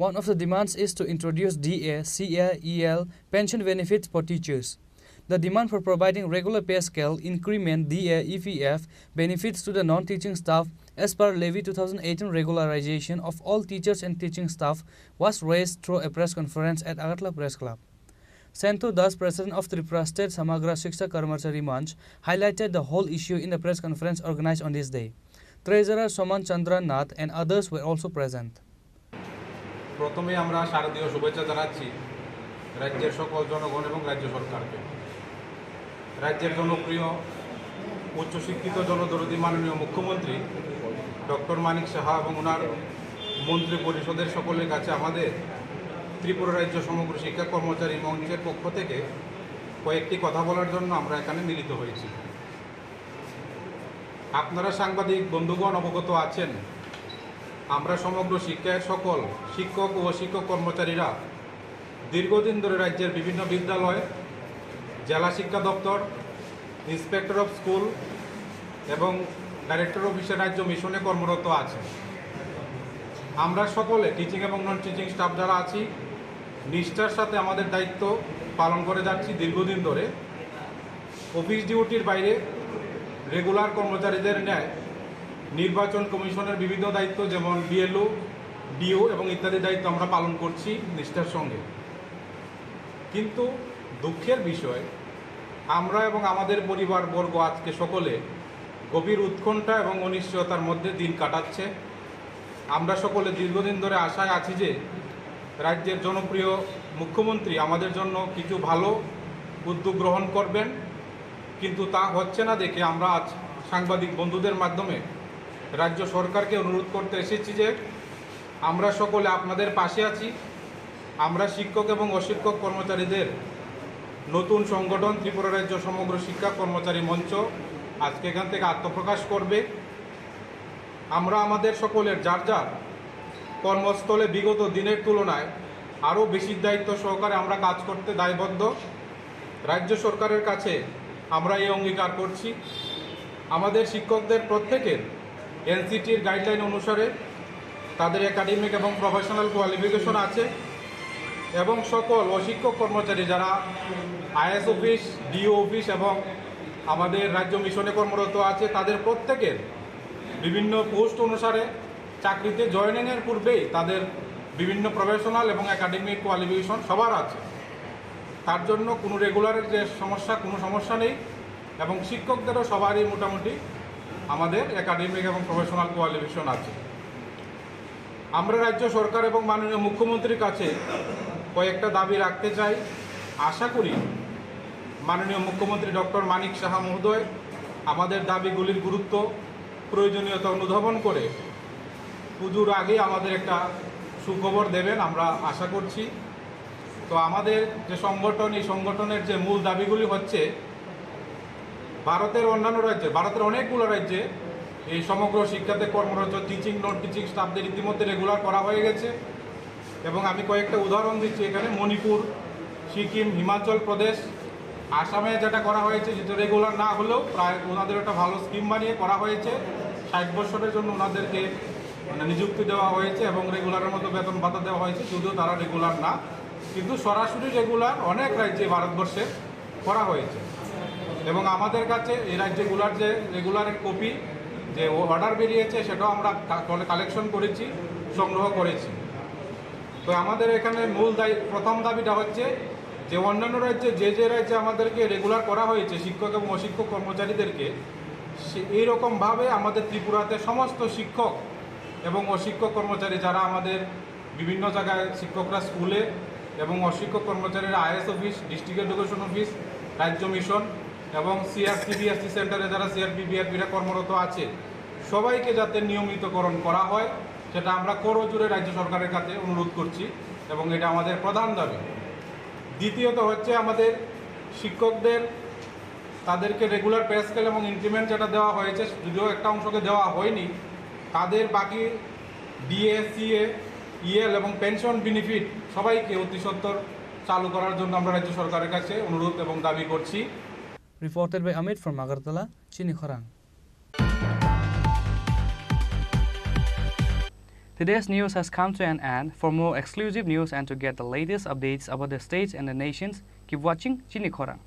One of the demands is to introduce DA, CA, EL pension benefits for teachers. The demand for providing regular pay scale increment DA, EPF benefits to the non-teaching staff as per Levy 2018 regularization of all teachers and teaching staff was raised through a press conference at Agartala Press Club. Santo Das, President of Tripura State Samagra Shiksha Karmachari Manch, highlighted the whole issue in the press conference organized on this day. Treasurer Soman Chandra Nath and others were also present. প্রথমে আমরা শারদীয় শুভেচ্ছা জানাচ্ছি রাজ্যের সকল জনগণ এবং রাজ্য সরকারকে। রাজ্যের জনপ্রিয় উচ্চশিক্ষিত জনদরদী মাননীয় মুখ্যমন্ত্রী ডক্টর মানিক সাহা এবং ওনার মন্ত্রী পরিষদের সকলের কাছে আমাদের ত্রিপুরা রাজ্য সমগ্র শিক্ষা কর্মচারী মঞ্চের পক্ষ থেকে কয়েকটি কথা বলার জন্য আমরা এখানে মিলিত হয়েছি। আপনারা সাংবাদিক বন্ধুগণ অবগত আছেন, আমরা সমগ্র শিক্ষার সকল শিক্ষক ও শিক্ষক কর্মচারীরা দীর্ঘদিন ধরে রাজ্যের বিভিন্ন বিদ্যালয়, জেলা শিক্ষা দপ্তর, ইন্সপেক্টর অফ স্কুল এবং ডাইরেক্টর অফিসের রাজ্য মিশনে কর্মরত আছে। আমরা সকলে টিচিং এবং নন টিচিং স্টাফ যারা আছি নিষ্ঠার সাথে আমাদের দায়িত্ব পালন করে যাচ্ছি দীর্ঘদিন ধরে। অফিস ডিউটির বাইরে রেগুলার কর্মচারীদের ন্যায় নির্বাচন কমিশনের বিভিন্ন দায়িত্ব যেমন বিএলও, ডিও এবং ইত্যাদি দায়িত্ব আমরা পালন করছি নিষ্ঠার সঙ্গে। কিন্তু দুঃখের বিষয়, আমরা এবং আমাদের পরিবারবর্গ আজকে সকলে গভীর উৎকণ্ঠা এবং অনিশ্চয়তার মধ্যে দিন কাটাচ্ছে। আমরা সকলে দীর্ঘদিন ধরে আশায় আছি যে রাজ্যের জনপ্রিয় মুখ্যমন্ত্রী আমাদের জন্য কিছু ভালো উদ্যোগ গ্রহণ করবেন, কিন্তু তা হচ্ছে না দেখে আমরা আজ সাংবাদিক বন্ধুদের মাধ্যমে রাজ্য সরকারকে অনুরোধ করতে এসেছি যে আমরা সকলে আপনাদের পাশে আছি। আমরা শিক্ষক এবং অশিক্ষক কর্মচারীদের নতুন সংগঠন ত্রিপুরা রাজ্য সমগ্র শিক্ষা কর্মচারী মঞ্চ আজকে এখান থেকে আত্মপ্রকাশ করবে। আমরা আমাদের সকলের যার যার কর্মস্থলে বিগত দিনের তুলনায় আরও বেশি দায়িত্ব সহকারে আমরা কাজ করতে দায়বদ্ধ। রাজ্য সরকারের কাছে আমরা এই অঙ্গীকার করছি, আমাদের শিক্ষকদের প্রত্যেকের এনসিটির গাইডলাইন অনুসারে তাদের একাডেমিক এবং প্রফেশনাল কোয়ালিফিকেশন আছে এবং সকল অশিক্ষক কর্মচারী যারা আইএস অফিস, ডিও অফিস এবং আমাদের রাজ্য মিশনে কর্মরত আছে তাদের প্রত্যেকের বিভিন্ন পোস্ট অনুসারে চাকরিতে জয়েনিংয়ের পূর্বেই তাদের বিভিন্ন প্রফেশনাল এবং একাডেমিক কোয়ালিফিকেশন সবার আছে। তার জন্য কোনো রেগুলারের যে কোনো সমস্যা নেই এবং শিক্ষকদেরও সবারই মোটামুটি আমাদের একাডেমিক এবং প্রফেশনাল কোয়ালিফিকেশন আছে। আমরা রাজ্য সরকার এবং মাননীয় মুখ্যমন্ত্রীর কাছে কয়েকটা দাবি রাখতে চাই। আশা করি মাননীয় মুখ্যমন্ত্রী ডক্টর মানিক সাহা মহোদয় আমাদের দাবিগুলির গুরুত্ব প্রয়োজনীয়তা অনুধাবন করে পুজোর আগে আমাদের একটা সুখবর দেবেন আমরা আশা করছি। তো আমাদের যে সংগঠন, এই সংগঠনের যে মূল দাবিগুলি হচ্ছে ভারতের অন্যান্য রাজ্যে, ভারতের অনেকগুলো রাজ্যে এই সমগ্র শিক্ষাতে কর্মরত টিচিং নন টিচিং স্টাফদের ইতিমধ্যে রেগুলার করা হয়ে গেছে এবং আমি কয়েকটা উদাহরণ দিচ্ছি এখানে। মণিপুর, সিকিম, হিমাচল প্রদেশ, আসামে যেটা করা হয়েছে যেটা রেগুলার না হলেও প্রায় ওনাদের একটা ভালো স্কিম বানিয়ে করা হয়েছে। 60 বছরের জন্য ওনাদেরকে নিযুক্তি দেওয়া হয়েছে এবং রেগুলারের মতো বেতন ভাতা দেওয়া হয়েছে, যদিও তারা রেগুলার না, কিন্তু সরাসরি রেগুলার অনেক রাজ্যে ভারতবর্ষে করা হয়েছে। এবং আমাদের কাছে এই রাজ্যগুলার যে রেগুলারের কপি যে অর্ডার বেরিয়েছে সেটাও আমরা কালেকশন করেছি, সংগ্রহ করেছি। তো আমাদের এখানে মূল প্রথম দাবিটা হচ্ছে যে অন্যান্য রাজ্যে যে রাজ্যে আমাদেরকে রেগুলার করা হয়েছে শিক্ষক এবং অশিক্ষক কর্মচারীদেরকে, এইরকমভাবে আমাদের ত্রিপুরাতে সমস্ত শিক্ষক এবং অশিক্ষক কর্মচারী যারা আমাদের বিভিন্ন জায়গায় শিক্ষকরা স্কুলে এবং অশিক্ষক কর্মচারীরা is office, district education office, রাজ্য মিশন এবং সিআরপিবিএসসি সেন্টারে যারা সিআরপি বিআরপিরা কর্মরত আছে সবাইকে যাতে নিয়মিতকরণ করা হয় সেটা আমরা করজোড়ে রাজ্য সরকারের কাছে অনুরোধ করছি এবং এটা আমাদের প্রধান দাবি। দ্বিতীয়ত হচ্ছে আমাদের শিক্ষকদের তাদেরকে রেগুলার পে স্কেল এবং ইনক্রিমেন্ট যেটা দেওয়া হয়েছে, যদিও একটা অংশকে দেওয়া হয়নি, তাদের বাকি ডিএ, সিএ, ইএল এবং পেনশন বেনিফিট সবাইকে অতি সত্বর চালু করার জন্য আমরা রাজ্য সরকারের কাছে অনুরোধ এবং দাবি করছি। Reported by Amit from Agartala, Chini Khorang. Today's news has come to an end. For more exclusive news and to get the latest updates about the states and the nations, keep watching Chini Khorang.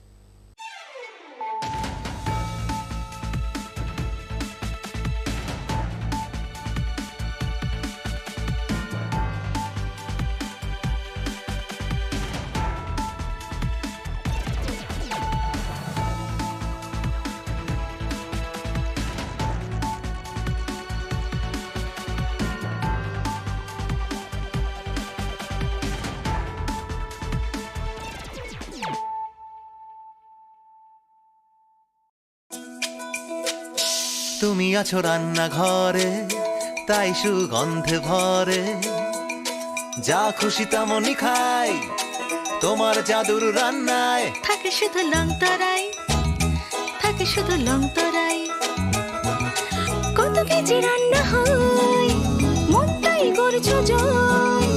তুমি আছো রান্নাঘরে, তাই সুগন্ধে ভরে, যা খুশি তেমনই খাই, তোমার জাদুর রান্নায় থাকে শুধু লং তরাই, থাকে শুধু লং তরাই। কত কেজি রান্না হয়, মনটাই করছো জয়,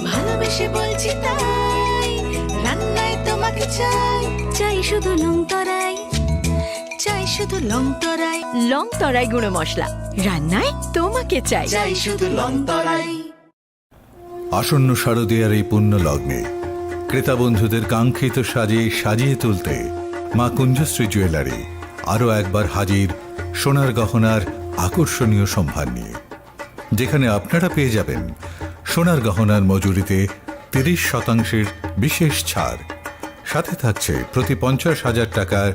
ভালোবেসে বলছি তাই। রান্নায় তোমাকে চাই, চাই শুধু লং তরাই, চাই শুধু লং তরাই। লং তরাই গুঁড়ো মশলা, রান্নায় তোমাকে চাই, চাই শুধু লং তরাই। আসন্ন শারদীয়ার এই পুণ্য লগ্নে ক্রেতা বন্ধুদের কাঙ্ক্ষিত সাজে সাজিয়ে তুলতে মা কুঞ্জশ্রী জুয়েলারি আরও একবার হাজির সোনার গহনার আকর্ষণীয় সম্ভার নিয়ে, যেখানে আপনারা পেয়ে যাবেন সোনার গহনার মজুরিতে 30% বিশেষ ছাড়, সাথে থাকছে প্রতি 50,000 টাকার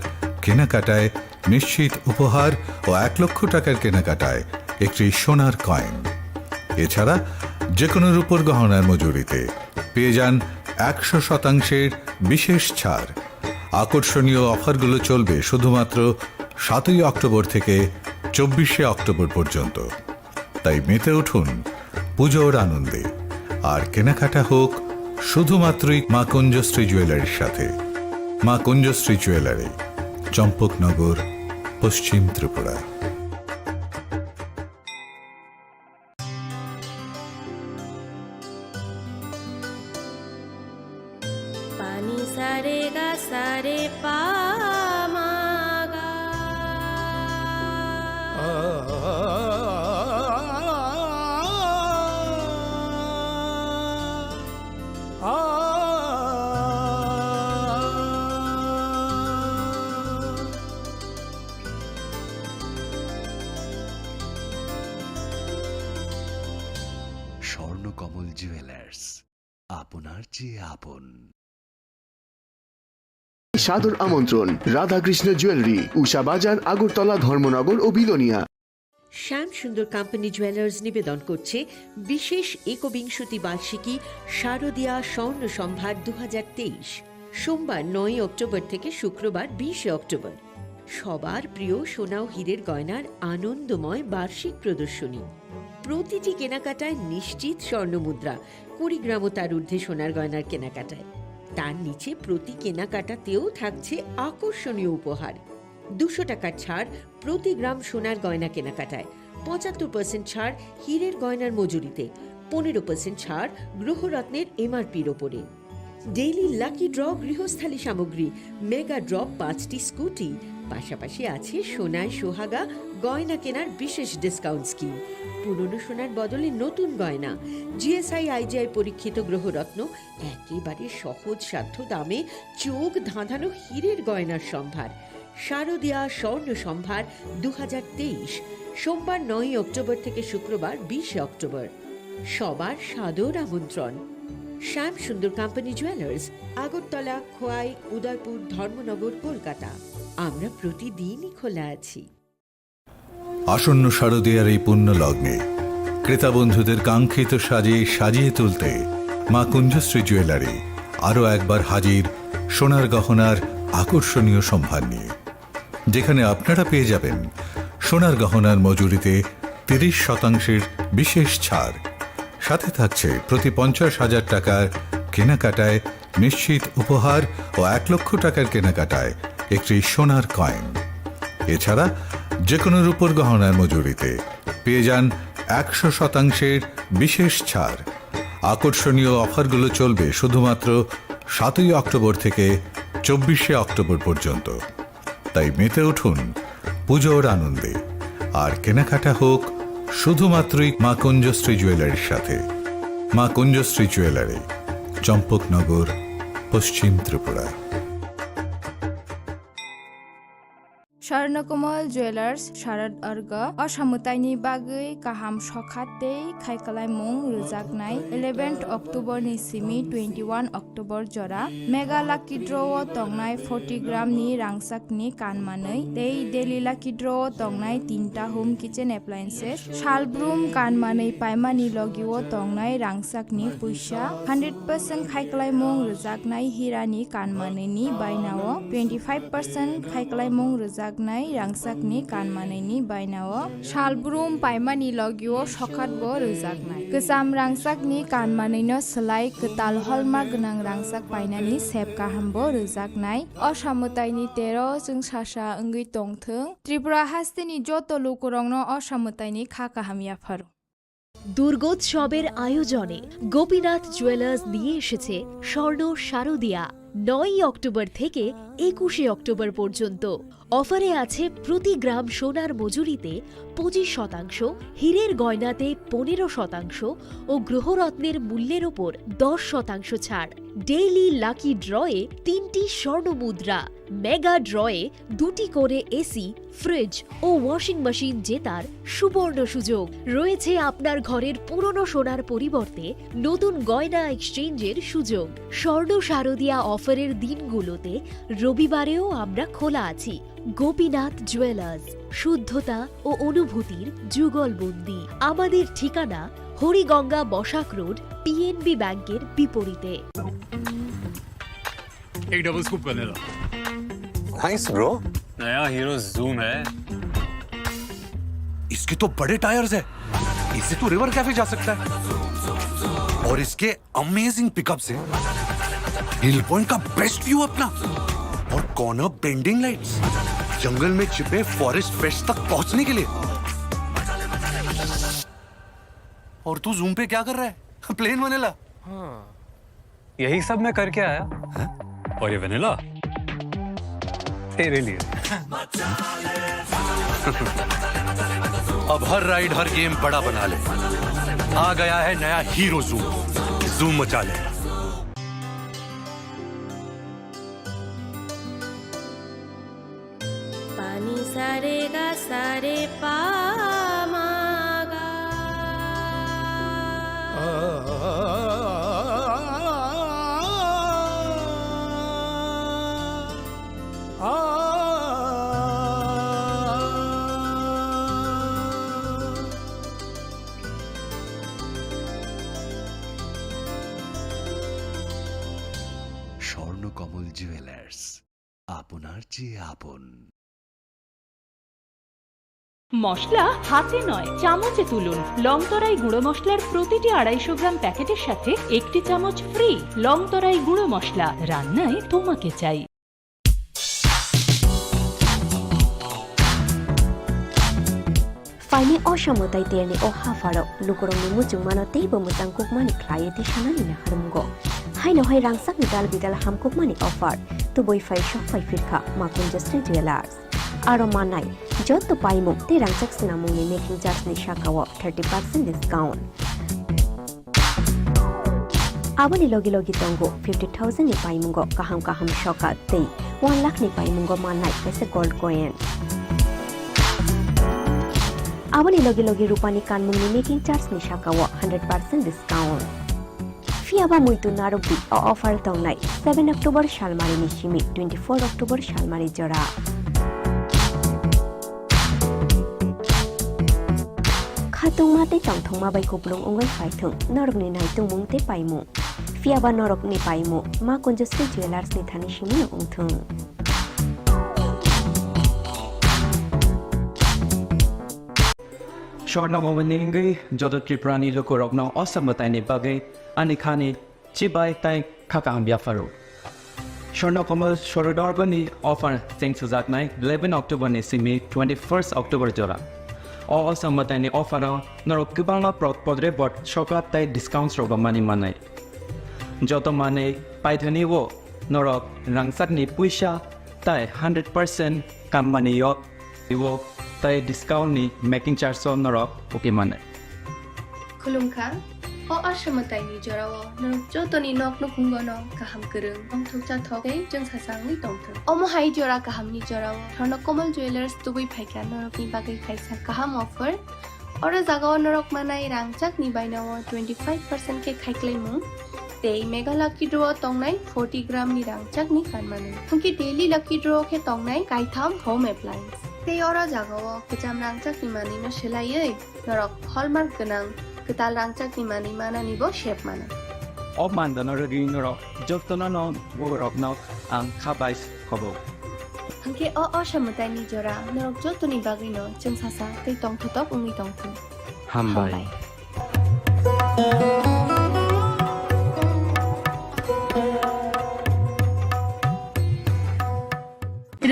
কেনাকাটায় নিশ্চিত উপহার ও 1 লক্ষ টাকার কেনাকাটায় একটি সোনার কয়েন। এছাড়া যে কোনো রূপোর গহনার মজুরিতে পেয়ে যান 100% বিশেষ ছাড়। আকর্ষণীয় অফারগুলো চলবে শুধুমাত্র 7ই অক্টোবর থেকে 24শে অক্টোবর পর্যন্ত। তাই মেতে উঠুন পুজোর আনন্দে, আর কেনাকাটা হোক শুধুমাত্রই মা কুঞ্জশ্রী জুয়েলারির সাথে। মা কুঞ্জশ্রী জুয়েলারি, চম্পকনগর, পশ্চিম ত্রিপুরা। पानी सारे गा सारे पा मा गा। স্বর্ণকমল জুয়েলার্স, আপনার চেয়ে আপন। সাদর আমন্ত্রণ রাধাকৃষ্ণ জুয়েলারি, উষা বাজার, আগরতলা, ধর্মনগর ও বিলোনিয়া। শ্যাম সুন্দর কোম্পানি জুয়েলার্স নিবেদন করছে বিশেষ একবিংশতি বার্ষিকী শারদীয়া স্বর্ণ সম্ভার 2023, সোমবার 9 অক্টোবর থেকে শুক্রবার 20 অক্টোবর। সবার প্রিয় সোনা ও হীরের গয়নার আনন্দময় বার্ষিক প্রদর্শনী। প্রতিটি কেনাকাটায় নিশ্চিত স্বর্ণমুদ্রা, 20 গ্রাম ও তার ঊর্ধ্বে সোনার গয়নার কেনাকাটায়। তার নিচে প্রতি কেনাকাটাতেও থাকছে আকর্ষণীয় উপহার। 200 টাকার ছাড় প্রতি গ্রাম সোনার গয়না কেনাকাটায়, 75% ছাড় হীরের গয়নার মজুরিতে, 15% ছাড় গ্রহরত্নের এমআরপির ওপরে। ডেইলি লাকি ড্র গৃহস্থালী সামগ্রী, মেগা ড্র 5টি স্কুটি, পাশাপাশি আছে সোনায় সোহাগা গয়না কেনার বিশেষ ডিসকাউন্ট স্কিম। পুরনো সোনার বদলে নতুন গয়না, জিএসআই আইজিআই পরীক্ষিত গ্রহরত্ন, একেবারে সহজ সাধ্য দামে চোখ ধাঁধানো হীরের গয়নার সম্ভার। শারদীয়া স্বর্ণ সম্ভার 2023, সোমবার 9 অক্টোবর থেকে শুক্রবার 20 অক্টোবর। সবার সাদর আমন্ত্রণ। শ্যাম সুন্দর কোম্পানি জুয়েলার্স, আগরতলা, খোয়াই, উদয়পুর, ধর্মনগর, কলকাতা। আমরা প্রতিদিনই খোলা আছি। আসন্ন শারদীয়ার এই পুণ্য লগ্নে ক্রেতা বন্ধুদের কাঙ্ক্ষিত সাজে সাজিয়ে তুলতে মা কুঞ্জশ্রী জুয়েলারি আরও একবার হাজির সোনার গহনার আকর্ষণীয় সম্ভার নিয়ে, যেখানে আপনারা পেয়ে যাবেন সোনার গহনার মজুরিতে 30% বিশেষ ছাড়, সাথে থাকছে প্রতি 50,000 টাকার কেনাকাটায় নিশ্চিত উপহার ও 1 লক্ষ টাকার কেনাকাটায় একটি সোনার কয়েন। এছাড়া যে কোনো রূপোর গহনার মজুরিতে পেয়ে যান 100% বিশেষ ছাড়। আকর্ষণীয় অফারগুলো চলবে শুধুমাত্র 7ই অক্টোবর থেকে 24শে অক্টোবর পর্যন্ত। তাই মেতে উঠুন পুজোর আনন্দে, আর কেনাকাটা হোক শুধুমাত্রই মা কুঞ্জশ্রী জুয়েলারির সাথে। মা কুঞ্জশ্রী জুয়েলারি, চম্পকনগর, পশ্চিম ত্রিপুরা। स्वर्णकमल ज्वेलर्स शारद अर्ग असामुताइनि बागै काहाम सखाते खायखालायमुं रोजागनाय 11 अक्टोबर नि सिमी 21 अक्टोबर जरा मेगा लाकी ड्र तंगनाय 40 ग्राम नि रांसाकनि कानमानै तै डेली लाकी ड्र तंगनाय 3टा होम किचेन एप्लायेंसेस शालब्रुम कानमानै पाइमानि लगिव तंगनाय रांसाकनि पैसा 100% खायखालायमुं रोजागनाय हिरानि कानमानैनि बायनाव 25% खायखालायमुं रोजाग रांसाकनि कानमानैनि बायनाव शालब्रुम पाइमानि लगिव सखातबो रोजागनाय गोजाम रांसाकनि कानमानैनो सोलाय गोताल हलमार्क गोनां रांसाक पाइनानि सेब काहामबो रोजागनाय असामुताइनि 13 जों सासा ओंगै तंथों त्रिपुरा हास्तिनि जत लोकरंनो असामुताइनि खाकाहामियाफार। দুর্গোৎসবের আয়োজনে গোপীনাথ জুয়েলার্স নিয়ে এসেছে স্বর্ণ শারদীয়া 9 অক্টোবর থেকে 21 অক্টোবর পর্যন্ত। অফারে আছে প্রতি গ্রাম সোনার মজুরিতে 25%, হীরের গয়নাতে 15% ও গ্রহরত্নের মূল্যের ওপর 10% ছাড়। ডেইলি লাকি ড্রয়ে 3টি স্বর্ণ মুদ্রা, মেগা ড্রয়ে 2টি করে এসি, ফ্রিজ ও ওয়াশিং মেশিন জেতার সুবর্ণ সুযোগ রয়েছে। আপনার ঘরের পুরনো সোনার পরিবর্তে নতুন গয়না এক্সচেঞ্জের সুযোগ। স্বর্ণ শারদীয়া অফারের দিনগুলোতে রবিবারেও আমরা খোলা আছি। গোপীনাথ জুয়েলার্স, শুদ্ধতা ও অনুভূতির যুগলবন্দি। আমাদের ঠিকানা হরিগঙ্গা বসাক রোড, পিএনবি ব্যাংকের বিপরীতে। एक double scoop vanilla. Nice bro. नया हीरो जूम है। इसके तो बड़े टायर्स है, इससे तो रिवर कैफे जा सकता है। और इसके अमेजिंग पिकअप से हिल पॉइंट का बेस्ट व्यू अपना, और कॉर्नर बेंडिंग लाइट्स, जंगल में छिपे फॉरेस्ट फेस्ट तक पहुंचने के लिए। और तू जूम पे क्या कर रहा है? Plane vanilla. हाँ, यही सब मैं करके आया। और ये वनीला तेरे लिए। अब हर राइड हर गेम बड़ा बना ले। आ गया है नया हीरो जूम, जूम मचा ले। पानी सारे गा सारे पा मा गा। স্বর্ণকমল জুয়েলার্স, আপনার চেয়ে আপন। মশলা হাতে নয় চামচে তুলুন। লংতরাই গুঁড়ো মশলার প্রতিটি 250 গ্রাম প্যাকেটের সাথে 1টি চামচ ফ্রি। লংতরাই গুঁড়ো মশলা, রান্নায় তোমাকে চাই। Faini Oshamotai Terni O Hafaro, Lukurong Muchung Manotei Bomutang Kukmani Klieti Shanani Harumgo. Haino Hai Rangsak Nidal Bidal Ham Kukmani offer to boy fai shop fai firka Makun Just Jewelers. Aromanai, Jot to Paimu, the Rangsak Sinamuni making charge ni Shakawa 30% discount. Abani Logi Logi Tongo 50,000 ni Paimungo Kaham Kaham Shoka Day 1 lakh ni Paimungo Manai as a gold coin. Abani Logi Logi Rupani Kanmuni making charge ni Shakawa 100% discount. Fiaba Muito Narubi offer Tongnai 7 October Shalmari Nishimi 24 October Shalmari Jora. Khatung mate tongthong ma bai kuplung ongoi phaithung norok ni nai tungmung te paimu. Fiaba norok ni paimu ma Kunjasri Jewelers ni thani shimi ongthung. Shortna Moveningi, Jodo Triprani Lokorogno, Osamatani Bagay, Anikani, Chibai Tai Kakam Biafaro. Shortna Komal Shorodorgani offer thanks to that night, 11 October Nisimi, 21st October Jora. Osamatani offer Norokibana Podre bot Shokat Tai discounts Roba Money Manai. Joto Mane, Paithani Wo, Norok, Rangsatni Puisha, Tai 100% Kamani Yok, Iwo. Tai discount ni making charge on norok Pokemon. Kulungkang o ashamatai ni jarawa norok jotoni nok no kungono kaham kereng ong thokcha thokai jeng sasang ni tongthang. Omo hai jora kaham ni jarawa Shornokomal Jewelers tubui phaika norok ni bagai khaisa kaham offer. Ora jagawa norok manai rangchak ni bainawa 25% ke khaiklai mu. Tei mega lucky draw tongnai 40 gram ni rangchak ni kanmanu. Hungki daily lucky draw ke tongnai kaitham home appliance. Tei ora jagawa kejam rangchak ni mani no selai norok hallmark genang ketal rangchak ni mani mana nibo shape mana. Of Mandana Ragin Rock, Jotona no Worok no ang Kabais Kobo. Hangke o shamutai ni jora norok jotoni bagino jeng sasa tei tong thotok umi tongthang. Hambai.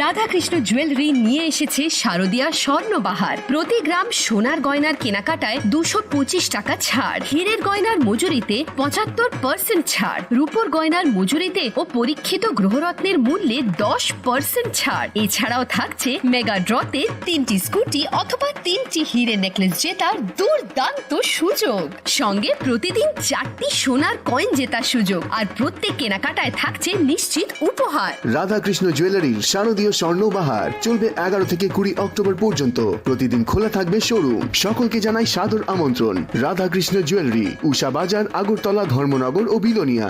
Radhakrishna jewellery নিয়ে এসেছে শারদীয়া স্বর্ণবাহার। প্রতি গ্রাম সোনার গয়নার কেনাকাটায় 225 টাকা ছাড়, হীরের গয়নার মজুরিতে 75% ছাড়, রূপোর গয়নার মজুরিতে ও পরীক্ষিত গ্রহরত্নের মূল্যে 10% ছাড়। এছাড়াও থাকছে মেগা ড্রতে 3টি স্কুটি অথবা 3টি হীরে নেকলেস জেতার দুর্দান্ত সুযোগ, সঙ্গে প্রতিদিন 4টি সোনার কয়েন জেতার সুযোগ, আর প্রত্যেক কেনাকাটায় থাকছে নিশ্চিত উপহার। রাধাকৃষ্ণ জুয়েলারির শারদীয় স্বর্ণবাহার চলবে 11 থেকে 20 অক্টোবর পর্যন্ত। প্রতিদিন খোলা থাকবে শোরুম। সকলকে জানাই সাদর আমন্ত্রণ। রাধাকৃষ্ণ জুয়েলারি, উষা বাজার, আগরতলা, ধর্মনগর ও বিলোনিয়া।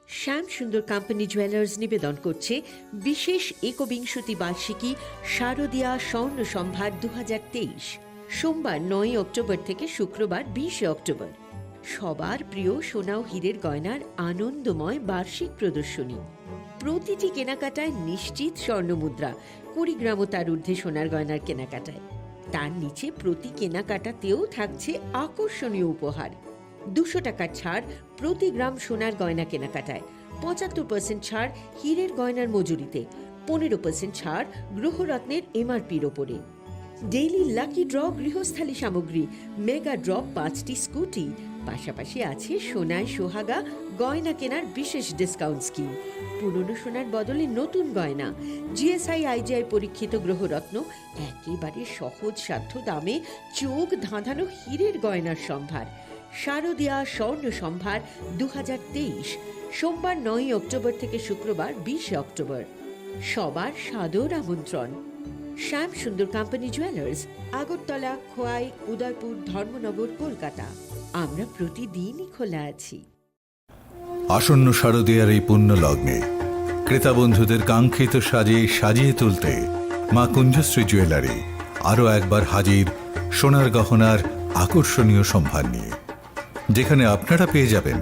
শ্যাম সুন্দর কোম্পানি জুয়েলার্স নিবেদন করছে বিশেষ একবিংশতি বার্ষিকী শারদীয়া স্বর্ণ সম্ভার 2023, সোমবার 9 অক্টোবর থেকে শুক্রবার 20 অক্টোবর। সবার প্রিয় সোনা ও হীরের গয়নার আনন্দময় বার্ষিক প্রদর্শনী। প্রতিটি কেনাকাটায় নিশ্চিত স্বর্ণমুদ্রা, 20 গ্রাম ও তার ঊর্ধ্বে সোনার গয়নার কেনাকাটায়। তার নিচে প্রতি কেনাকাটাতেও থাকছে আকর্ষণীয় উপহার। 200 টাকার ছাড় প্রতি গ্রাম সোনার গয়না কেনাকাটায়, 75% ছাড় হীরের গয়নার মজুরিতে, 15% ছাড় গ্রহরত্নের এমআরপির ওপরে। ডেইলি লাকি ড্র গৃহস্থালী সামগ্রী, মেগা ড্র 5টি স্কুটি, পাশাপাশি আছে সোনায় সোহাগা গয়না কেনার বিশেষ ডিসকাউন্ট স্কিম। পুরনো সোনার বদলে নতুন গয়না, জিএসআই আইজিআই পরীক্ষিত গ্রহরত্ন, একেবারে সহজ সাধ্য দামে চোখ ধাঁধানো হীরের গয়নার সম্ভার। শারদীয়া স্বর্ণ সম্ভার 2023, সোমবার 9 অক্টোবর থেকে শুক্রবার 20 অক্টোবর। সবার সাদর আমন্ত্রণ। শ্যাম সুন্দর কোম্পানি জুয়েলার্স, আগরতলা, খোয়াই, উদয়পুর, ধর্মনগর, কলকাতা। আমরা প্রতিদিনই খোলা আছি। আসন্ন শারদীয়ার এই পুণ্য লগ্নে ক্রেতা বন্ধুদের কাঙ্ক্ষিত সাজে সাজিয়ে তুলতে মা কুঞ্জশ্রী জুয়েলারি আরও একবার হাজির সোনার গহনার আকর্ষণীয় সম্ভার নিয়ে, যেখানে আপনারা পেয়ে যাবেন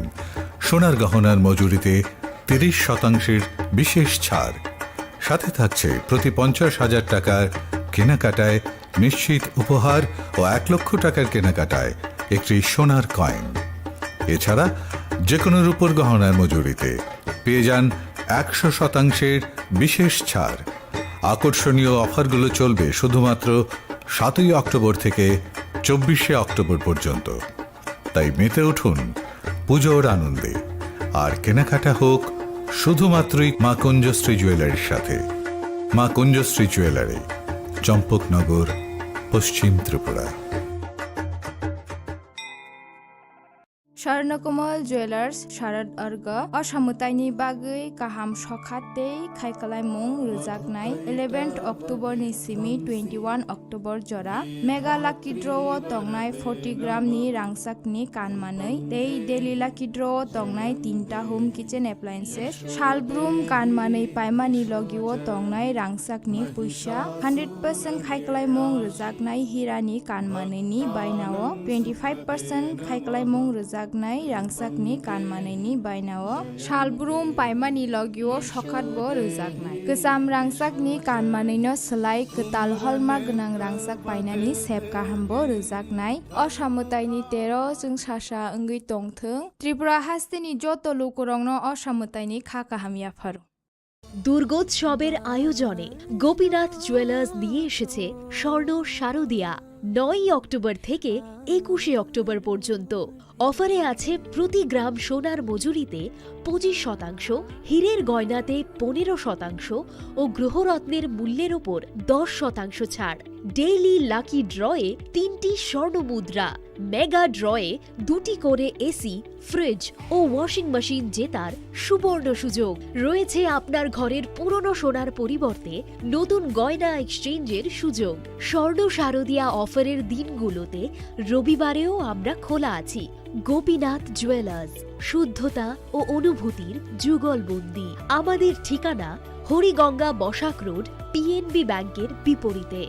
সোনার গহনার মজুরিতে 30% বিশেষ ছাড়, সাথে থাকছে প্রতি 50,000 টাকার কেনাকাটায় নিশ্চিত উপহার ও 1 লক্ষ টাকার কেনাকাটায় একটি সোনার কয়েন। এছাড়া যে কোনো রূপোর গহনার মজুরিতে পেয়ে যান 100% বিশেষ ছাড়। আকর্ষণীয় অফারগুলো চলবে শুধুমাত্র 7 অক্টোবর থেকে 24 অক্টোবর পর্যন্ত। তাই মেতে উঠুন পুজোর আনন্দে, আর কেনাকাটা হোক শুধুমাত্রই মা কুঞ্জশ্রী জুয়েলারির সাথে। মা কুঞ্জশ্রী জুয়েলারি, চম্পকনগর, পশ্চিম ত্রিপুরা। স্বর্ণকমল জুয়েলার্স শারद अर्ग असामुताइनि बागै गाहाम सखातै खायखालायमुं रोजागनाय 11 अक्ट'बरनि सिमी 21 अक्ट'बर जरा मेगा लाकी ड्र'आव तंनाय 40 ग्रामनि रांसाकनि कानमानै डेली लाकी ड्र'आव तंनाय 3टा होम किचेन एप्लायेन्सेस शालब्रुम कानमानै पायमानि लगिव तंनाय रांसाकनि पैसा 100% खायखालायमुं रोजागनाय हिरानि कानमानैनि बायनाव 25% खायखालायमुं रोजाग रांसाकनि कानमानैनि बायनाव शालब्रुम पायमानि लगिव सखातबो रोजागनाय गोजाम रांसाकनि कानमानैनो सोलाय गोताल हलमार्क गोनां रांसाक बायनानि सेब गाहामबो रोजागनाय असामुताइनि 13 जों सासा ओंगै तंथों त्रिपुरा हास्तेनि जत लोकरंनो असामुताइनि खा काहामियाफार। দুর্গোৎসবের আয়োজনে গোপীনাথ জুয়েলার্স নিয়ে এসেছে স্বর্ণ শারদীয়া। 9 অক্টোবর থেকে 21 অক্টোবর পর্যন্ত অফারে আছে প্রতি গ্রাম সোনার মজুরিতে 25%, হীরের গয়নাতে 15% ও গ্রহরত্নের মূল্যের ওপর 10% ছাড়। ডেইলি লাকি ড্রয়ে 3টি স্বর্ণ মুদ্রা, মেগা ড্রয়ে 2টি করে এসি, ফ্রিজ ও ওয়াশিং মেশিন জেতার সুবর্ণ সুযোগ রয়েছে। আপনার ঘরের পুরনো সোনার পরিবর্তে নতুন গয়না এক্সচেঞ্জের সুযোগ। স্বর্ণ শারদীয়া অফারের দিনগুলোতে রবিবারেও আমরা খোলা আছি। গোপীনাথ জুয়েলার্স, শুদ্ধতা ও অনুভূতির যুগলবন্দি। আমাদের ঠিকানা হরিগঙ্গা বসাক রোড, পিএনবি ব্যাংকের বিপরীতে।